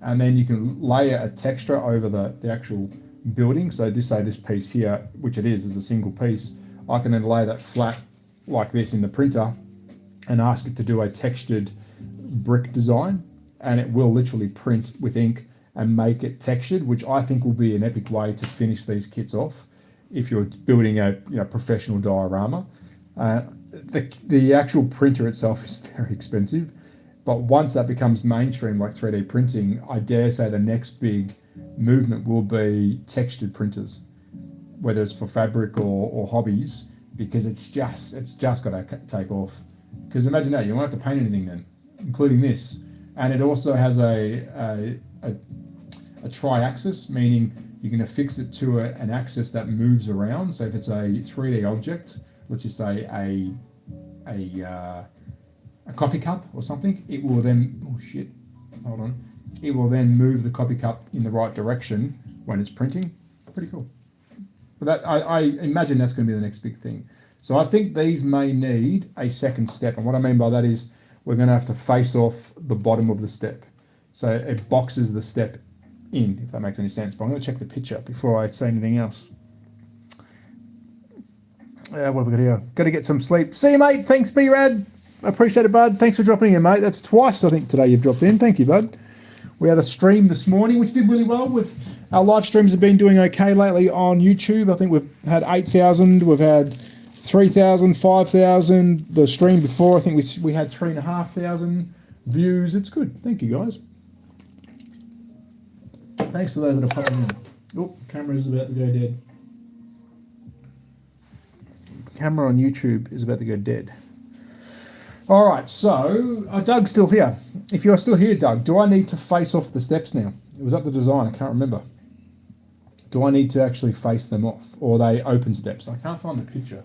and then you can layer a texture over the actual building. So this piece here, which it is a single piece, I can then lay that flat like this in the printer and ask it to do a textured brick design, and it will literally print with ink and make it textured, which I think will be an epic way to finish these kits off if you're building a professional diorama. The actual printer itself is very expensive, but once that becomes mainstream like 3D printing, I dare say the next big movement will be textured printers, whether it's for fabric or hobbies, because it's just got to take off. Because imagine that, you won't have to paint anything then, including this. And it also has a tri-axis, meaning you're going to fix it to an axis that moves around. So if it's a 3D object, let's just say a coffee cup or something, it will then, it will then move the coffee cup in the right direction when it's printing. Pretty cool. But that, I imagine that's going to be the next big thing. So I think these may need a second step. And what I mean by that is we're going to have to face off the bottom of the step. So it boxes the step in, if that makes any sense. But I'm going to check the picture before I say anything else. What have we got here? Got to get some sleep. See you, mate. Thanks, B-Rad. Appreciate it, bud. Thanks for dropping in, mate. That's twice, I think, today you've dropped in. Thank you, bud. We had a stream this morning, which did really well. Our live streams have been doing okay lately on YouTube. I think we've had 8,000. We've had 3,000, 5,000. The stream before, I think we had 3,500 views. It's good. Thank you, guys. Thanks to those that are popping in. Oh, camera's about to go dead. Camera on YouTube is about to go dead. All right, so Doug's still here. If you're still here, Doug, do I need to face off the steps now? It was up to design. I can't remember. Do I need to actually face them off, or are they open steps? I can't find the picture.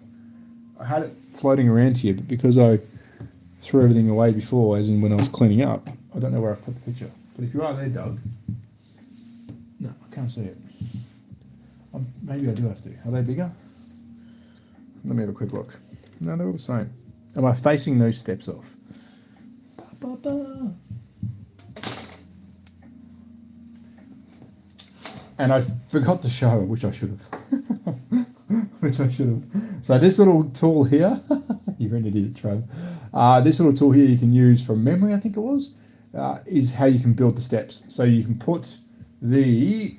I had it floating around here, but because I threw everything away before, as in when I was cleaning up, I don't know where I put the picture. But if you are there, Doug, no, I can't see it. Maybe I do have to. Are they bigger? Let me have a quick look. No, they're all the same. Am I facing those steps off? And I forgot to show it, which I should have. So this little tool here, you're an idiot, Trav. This little tool here you can use from memory, I think it was, is how you can build the steps. So you can put the,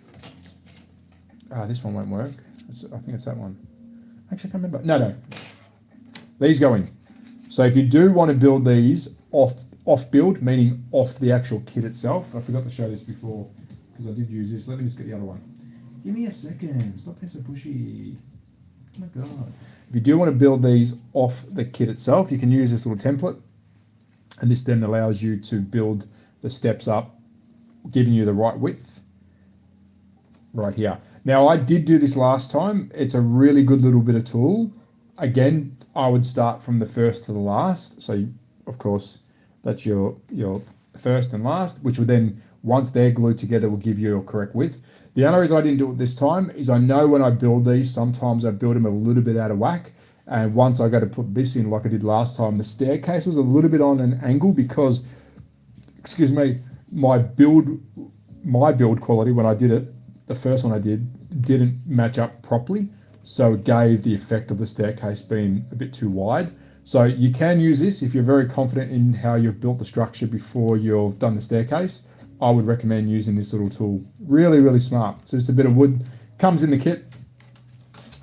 this one won't work. I think it's that one. Actually, I can't remember. No. These go in. So if you do want to build these off build, meaning off the actual kit itself, I forgot to show this before because I did use this. Let me just get the other one. Give me a second. Stop being so pushy. Oh my God. If you do want to build these off the kit itself, you can use this little template. And this then allows you to build the steps up, giving you the right width right here. Now, I did do this last time. It's a really good little bit of tool. Again, I would start from the first to the last. So, of course, that's your first and last, which would then, once they're glued together, will give you your correct width. The only reason I didn't do it this time is I know when I build these, sometimes I build them a little bit out of whack. And once I go to put this in like I did last time, the staircase was a little bit on an angle because, excuse me, my build quality when I did it, the first one I didn't match up properly. So it gave the effect of the staircase being a bit too wide. So you can use this if you're very confident in how you've built the structure before you've done the staircase. I would recommend using this little tool. Really, really smart. So it's a bit of wood, comes in the kit.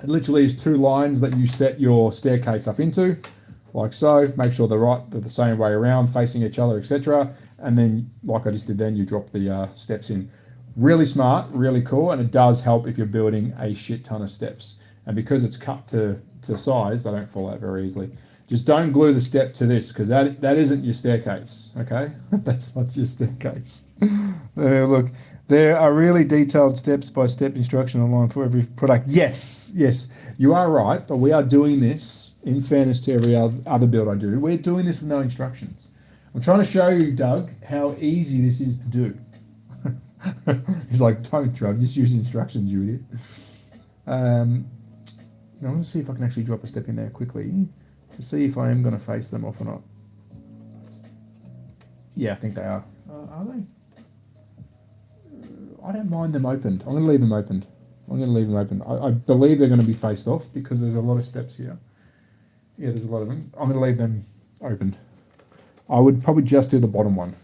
It literally is 2 lines that you set your staircase up into, like so. Make sure they're the same way around, facing each other, etc. And then, like I just did then, you drop the steps in. Really smart, really cool, and it does help if you're building a shit ton of steps. And because it's cut to size, they don't fall out very easily. Just don't glue the step to this, because that isn't your staircase, okay? That's not your staircase. Look, there are really detailed step-by-step instruction online for every product. Yes, you are right, but we are doing this, in fairness to every other build I do, we're doing this with no instructions. I'm trying to show you, Doug, how easy this is to do. He's like, don't, Trav, just use the instructions, you idiot. I'm going to see if I can actually drop a step in there quickly to see if I am going to face them off or not. Yeah, I think they are. Are they? I don't mind them opened. I'm going to leave them opened. I believe they're going to be faced off because there's a lot of steps here. Yeah, there's a lot of them. I'm going to leave them opened. I would probably just do the bottom one.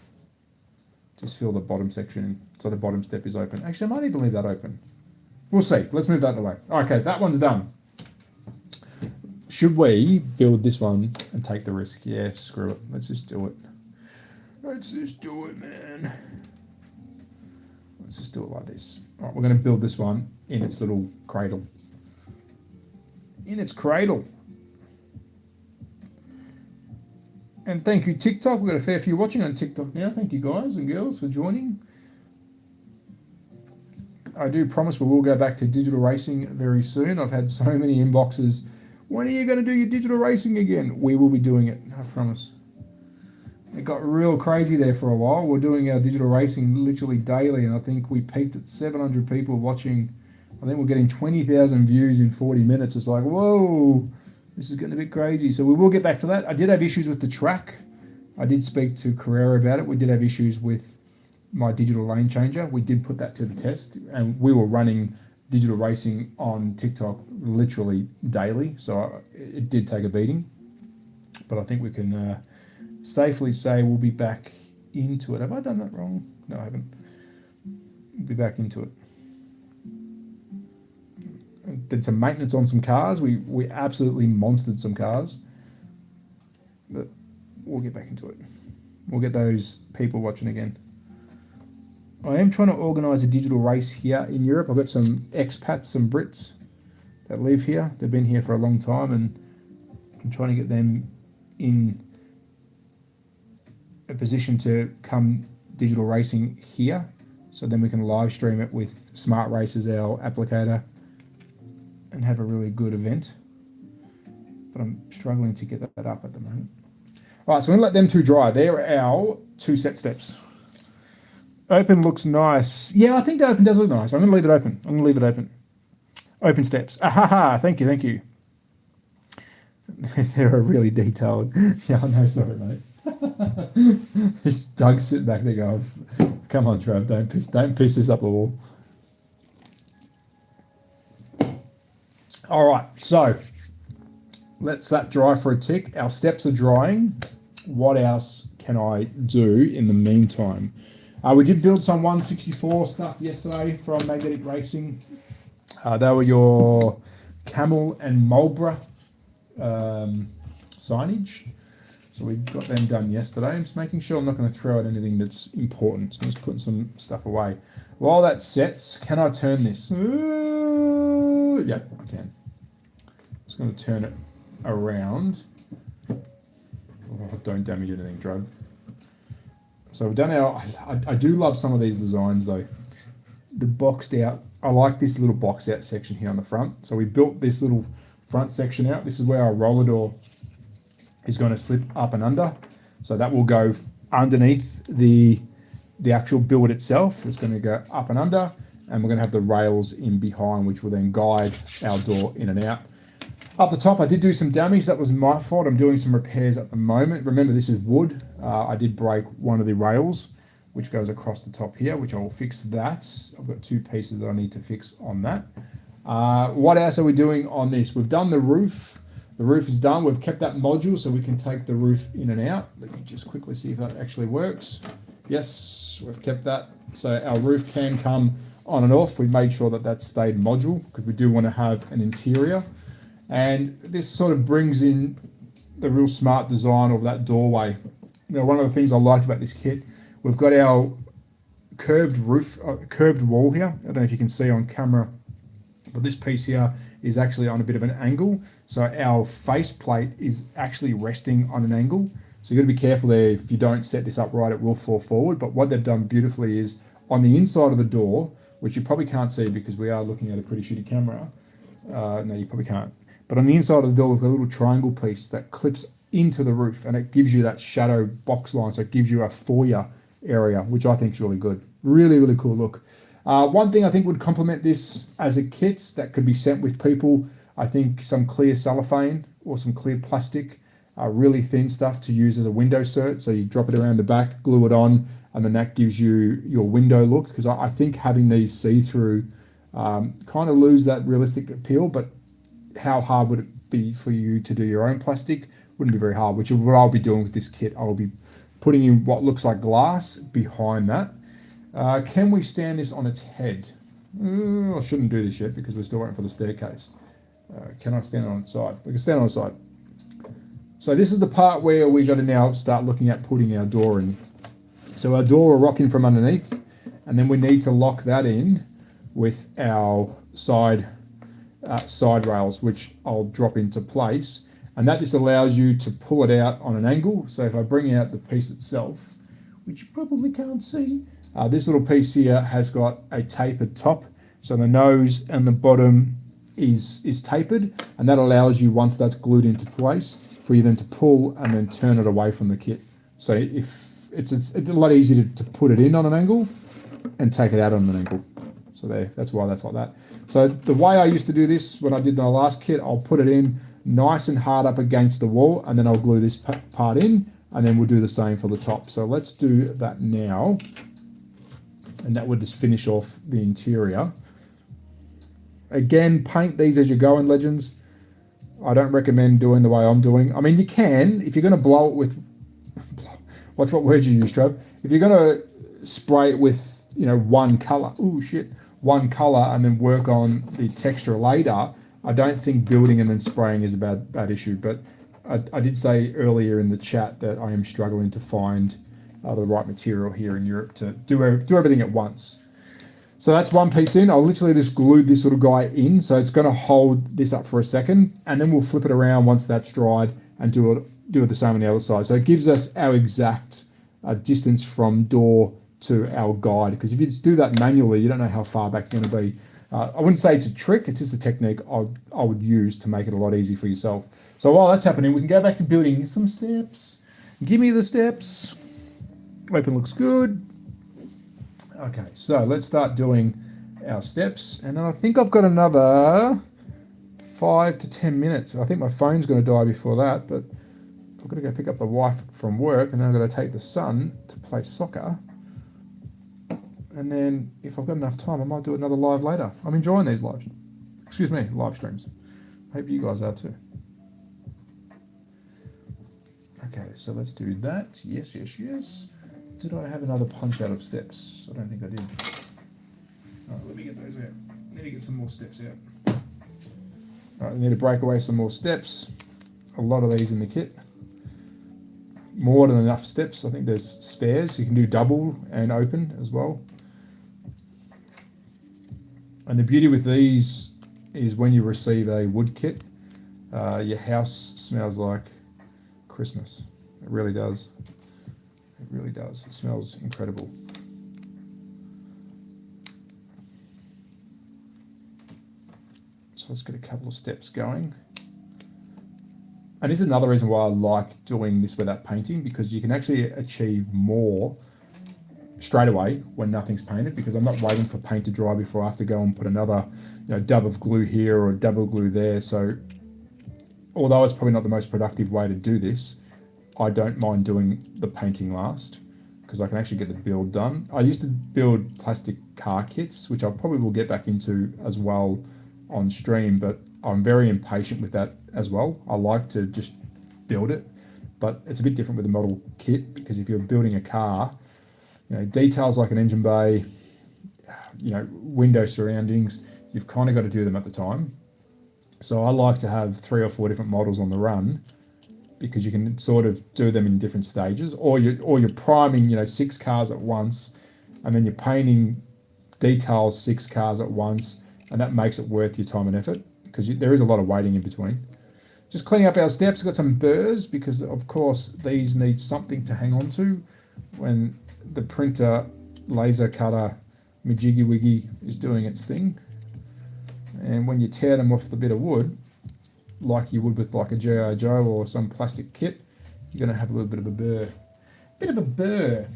Just fill the bottom section in, so the bottom step is open. Actually, I might even leave that open. We'll see. Let's move that away. Okay, that one's done. Should we build this one and take the risk? Yeah, screw it. Let's just do it. Let's just do it, man. Let's just do it like this. All right, we're going to build this one in its little cradle. In its cradle. And thank you, TikTok. We've got a fair few watching on TikTok now. Thank you, guys and girls, for joining. I do promise we will go back to digital racing very soon. I've had so many inboxes. When are you going to do your digital racing again? We will be doing it, I promise. It got real crazy there for a while. We're doing our digital racing literally daily, and I think we peaked at 700 people watching. I think we're getting 20,000 views in 40 minutes. It's like, whoa, this is getting a bit crazy. So we will get back to that. I did have issues with the track. I did speak to Carrera about it. We did have issues with my digital lane changer. We did put that to the test, and we were running digital racing on TikTok literally daily, so it did take a beating. But I think we can safely say we'll be back into it. Have I done that wrong? No, I haven't. We'll be back into it. Did some maintenance on some cars. We absolutely monstered some cars, but we'll get back into it. We'll get those people watching again. I am trying to organise a digital race here in Europe. I've got some expats, some Brits that live here. They've been here for a long time, and I'm trying to get them in a position to come digital racing here, so then we can live stream it with Smart Races, our applicator, and have a really good event. But I'm struggling to get that up at the moment. All right, so I'm going to let them two dry. They're our 2 set steps. Open looks nice. Yeah, I think the open does look nice. I'm going to leave it open. Open steps. Ahaha, thank you. They're really detailed. Yeah, I know, sorry, mate. It's Doug sitting back there going, come on, Trav, don't piss this up the wall. All right, so let's that dry for a tick. Our steps are drying. What else can I do in the meantime? We did build some 164 stuff yesterday from Magnetic Racing. They were your Camel and Marlborough signage. So we got them done yesterday. I'm just making sure I'm not going to throw out anything that's important. So I'm just putting some stuff away. While that sets, can I turn this? Yep, I can. Just going to turn it around. Oh, don't damage anything, Drove. So we've done our, I do love some of these designs though. The boxed out, I like this little box out section here on the front. So we built this little front section out. This is where our roller door is going to slip up and under. So that will go underneath the actual build itself. It's going to go up and under, and we're going to have the rails in behind, which will then guide our door in and out. Up the top, I did do some damage. That was my fault. I'm doing some repairs at the moment. Remember, this is wood. I did break one of the rails, which goes across the top here, which I will fix that. I've got 2 pieces that I need to fix on that. What else are we doing on this? We've done the roof. The roof is done. We've kept that module so we can take the roof in and out. Let me just quickly see if that actually works. Yes, we've kept that. So our roof can come on and off. We made sure that that stayed module because we do want to have an interior. And this sort of brings in the real smart design of that doorway. You know, one of the things I liked about this kit, we've got our curved roof, curved wall here. I don't know if you can see on camera, but this piece here is actually on a bit of an angle. So our face plate is actually resting on an angle. So you've got to be careful there. If you don't set this up right, it will fall forward. But what they've done beautifully is on the inside of the door, which you probably can't see because we are looking at a pretty shitty camera. No, you probably can't. But on the inside of the door, we've got a little triangle piece that clips into the roof, and it gives you that shadow box line. So it gives you a foyer area, which I think is really good. Really, really cool look. One thing I think would complement this as a kit that could be sent with people, I think some clear cellophane or some clear plastic, really thin stuff to use as a window cert. So you drop it around the back, glue it on, and then that gives you your window look. Because I think having these see-through kind of lose that realistic appeal, but how hard would it be for you to do your own plastic? Wouldn't be very hard, which is what I'll be doing with this kit. I'll be putting in what looks like glass behind that. Can we stand this on its head? I shouldn't do this yet because we're still waiting for the staircase. Can I stand it on its side? We can stand on its side. So this is the part where we got to now start looking at putting our door in. So our door will rock in from underneath, and then we need to lock that in with our side rails, which I'll drop into place. And that just allows you to pull it out on an angle. So if I bring out the piece itself, which you probably can't see, this little piece here has got a tapered top. So the nose and the bottom is tapered, and that allows you, once that's glued into place, for you then to pull and then turn it away from the kit. So if it's a lot easier to put it in on an angle and take it out on an angle. So there, that's why that's like that. So the way I used to do this when I did my last kit, I'll put it in nice and hard up against the wall, and then I'll glue this part in, and then we'll do the same for the top. So let's do that now. and that would just finish off the interior. Again, paint these as you go in Legends. I don't recommend doing the way I'm doing. I mean, you can, if you're going to blow it with, watch what word you use, Trev. If you're going to spray it with, you know, one colour, one colour, and then work on the texture later, I don't think building and then spraying is a bad issue. But I did say earlier in the chat that I am struggling to find the right material here in Europe to do everything at once. So that's one piece in. I'll literally just glue this little guy in, so it's going to hold this up for a second, and then we'll flip it around once that's dried and do it the same on the other side. So it gives us our exact distance from door to our guide, because if you just do that manually, you don't know how far back you're going to be. I wouldn't say it's a trick, it's just a technique I would use to make it a lot easier for yourself. So while that's happening, we can go back to building some steps. Give me the steps. Open looks good. Okay, so let's start doing our steps. And then I think I've got another 5 to 10 minutes. I think my phone's going to die before that, but I've got to go pick up the wife from work, and then I've got to take the son to play soccer. And then if I've got enough time, I might do another live later. I'm enjoying these live streams. Hope you guys are too. Okay, so let's do that. Yes. Did I have another punch out of steps? I don't think I did. All right, let me get those out. Need to get some more steps out. All right, I need to break away some more steps. A lot of these in the kit. More than enough steps. I think there's spares. You can do double and open as well. And the beauty with these is when you receive a wood kit, your house smells like Christmas. It really does. It really does. It smells incredible. So let's get a couple of steps going. And this is another reason why I like doing this without painting, because you can actually achieve more straight away when nothing's painted, because I'm not waiting for paint to dry before I have to go and put another, you know, dab of glue here or a double glue there. So although it's probably not the most productive way to do this, I don't mind doing the painting last, because I can actually get the build done. I used to build plastic car kits, which I probably will get back into as well on stream, but I'm very impatient with that as well. I like to just build it, but it's a bit different with a model kit, because if you're building a car, you know, details like an engine bay, you know, window surroundings, you've kind of got to do them at the time. So I like to have 3 or 4 different models on the run, because you can sort of do them in different stages, or you're priming, you know, 6 cars at once, and then you're painting details 6 cars at once, and that makes it worth your time and effort, because there is a lot of waiting in between. Just cleaning up our steps. We've got some burrs, because of course these need something to hang on to when the printer laser cutter majiggy wiggy is doing its thing. And when you tear them off the bit of wood, like you would with like a G.I. Joe or some plastic kit, you're going to have a little bit of a burr. Bit of a burr.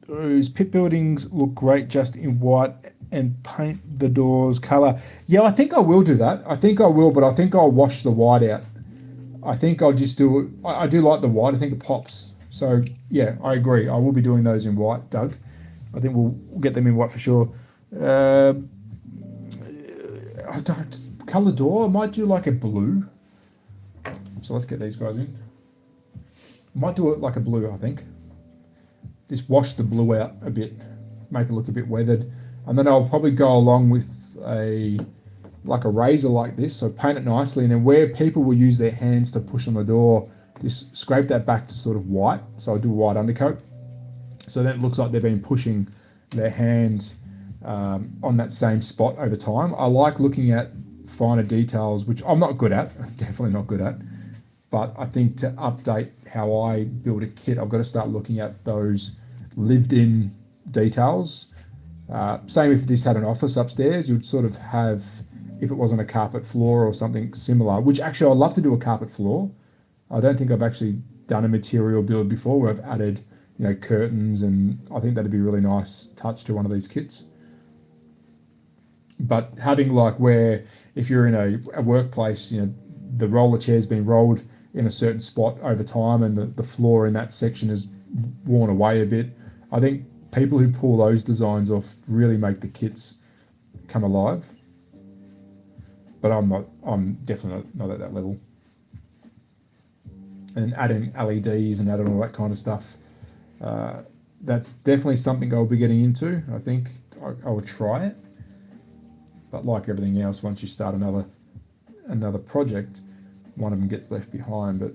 Those pit buildings look great just in white, and paint the doors colour. Yeah, I think I will do that. I think I will, but I think I'll wash the white out. I think I'll just do it. I do like the white. I think it pops. So yeah, I agree. I will be doing those in white, Doug. I think we'll get them in white for sure. I don't colour door. I might do like a blue. So let's get these guys in. I might do it like a blue, I think. Just wash the blue out a bit, make it look a bit weathered, and then I'll probably go along with a razor like this, so paint it nicely, and then where people will use their hands to push on the door, just scrape that back to sort of white. So I'll do a white undercoat, so that it looks like they've been pushing their hand on that same spot over time. I like looking at finer details, which I'm not good at, definitely not good at, but I think to update how I build a kit, I've got to start looking at those lived-in details. Same if this had an office upstairs, you'd sort of have, if it wasn't a carpet floor or something similar, which actually I'd love to do a carpet floor. I don't think I've actually done a material build before where I've added, you know, curtains, and I think that'd be a really nice touch to one of these kits. But having like where, if you're in a workplace, you know, the roller chair's been rolled in a certain spot over time and the floor in that section is worn away a bit. I think people who pull those designs off really make the kits come alive. But I'm definitely not at that level. And adding LEDs and adding all that kind of stuff, that's definitely something I'll be getting into. I think I will try it. But like everything else, once you start another project, one of them gets left behind. But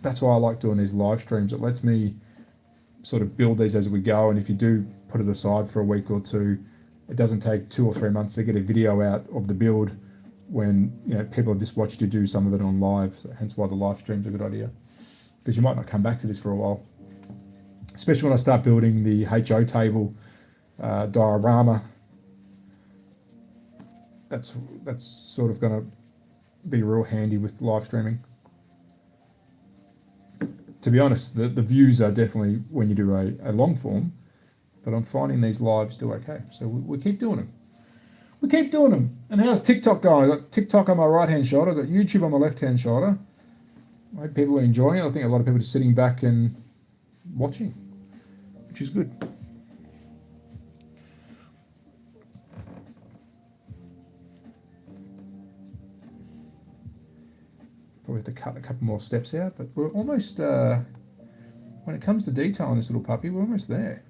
that's why I like doing these live streams. It lets me sort of build these as we go, and if you do put it aside for a week or two, it doesn't take 2 or 3 months to get a video out of the build when people have just watched you do some of it on live. So hence why the live stream's a good idea, because you might not come back to this for a while, especially when I start building the HO table diorama. That's sort of going to be real handy with live streaming. To be honest, the views are definitely when you do a long form, but I'm finding these lives do okay. So we keep doing them. We keep doing them. And how's TikTok going? I've got TikTok on my right-hand shoulder. I've got YouTube on my left-hand shoulder. I hope people are enjoying it. I think a lot of people are just sitting back and watching, which is good. Probably have to cut a couple more steps out, but we're almost, when it comes to detail on this little puppy, we're almost there.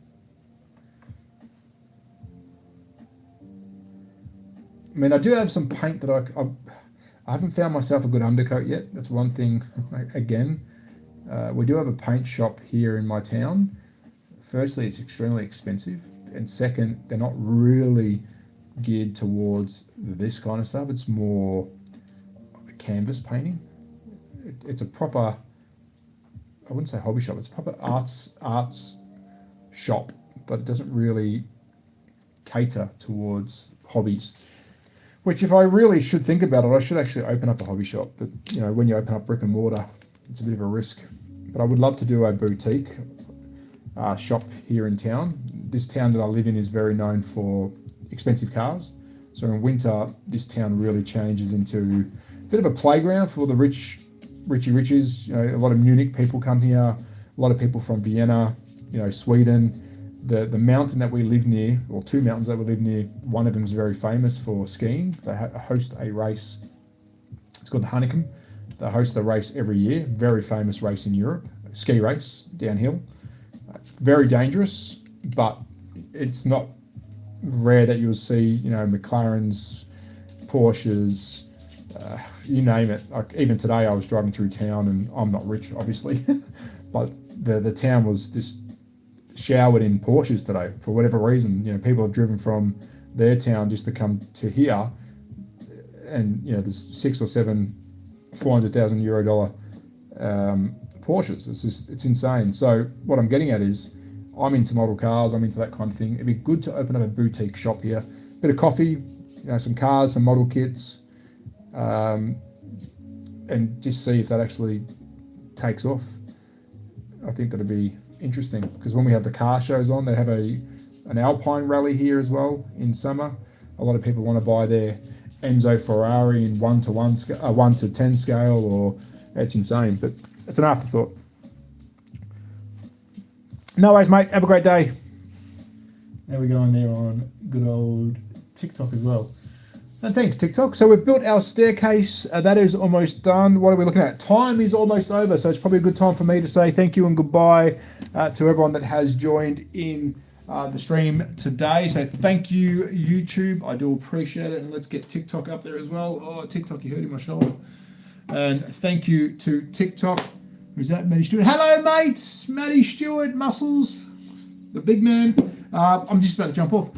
I mean, I do have some paint that I haven't found myself a good undercoat yet. That's one thing. Again, we do have a paint shop here in my town. Firstly, it's extremely expensive, and second, they're not really geared towards this kind of stuff. It's more canvas painting. It's a proper, I wouldn't say hobby shop, it's a proper arts shop, but it doesn't really cater towards hobbies. Which, if I really should think about it, I should actually open up a hobby shop. But when you open up brick and mortar, it's a bit of a risk. But I would love to do a boutique shop here in town. This town that I live in is very known for expensive cars. So in winter, this town really changes into a bit of a playground for the richie riches. A lot of Munich people come here. A lot of people from Vienna, Sweden. The mountain that we live near, or two mountains that we live near, one of them is very famous for skiing. They host a race. It's called the Hairpin. They host a race every year. Very famous race in Europe. A ski race downhill. Very dangerous, but it's not rare that you'll see, McLarens, Porsches, you name it. Like even today, I was driving through town, and I'm not rich, obviously, but the town was just showered in Porsches today for whatever reason. People have driven from their town just to come to here, and there's 6 or 7 $400,000 Porsches. It's insane. So what I'm getting at is, I'm into model cars, I'm into that kind of thing. It'd be good to open up a boutique shop here. Bit of coffee, some cars, some model kits, and just see if that actually takes off. I think that'd be interesting, because when we have the car shows on, they have an Alpine rally here as well in summer. A lot of people want to buy their Enzo Ferrari in 1 to 10 scale, or it's insane, but it's an afterthought. No worries, mate. Have a great day. There we go on there on good old TikTok as well. And thanks, TikTok. So we've built our staircase. That is almost done. What are we looking at? Time is almost over, so it's probably a good time for me to say thank you and goodbye to everyone that has joined in the stream today. So thank you, YouTube. I do appreciate it. And let's get TikTok up there as well. Oh, TikTok, you're hurting my shoulder. And thank you to TikTok. Who's that? Matty Stewart. Hello, mates. Matty Stewart, Muscles, the big man. I'm just about to jump off.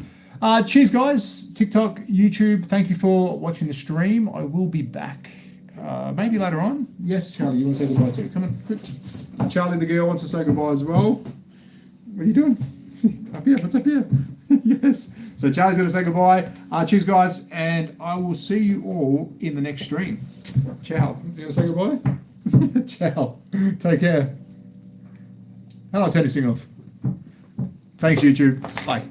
Cheers, guys. TikTok, YouTube, thank you for watching the stream. I will be back maybe later on. Yes, Charlie, you want to say goodbye too? Come on, quick. Charlie, the girl, wants to say goodbye as well. What are you doing? Up here, what's up here? Yes. So Charlie's going to say goodbye. Cheers, guys, and I will see you all in the next stream. Ciao. You want to say goodbye? Ciao. Take care. How do I turn this thing off? Thanks, YouTube. Bye.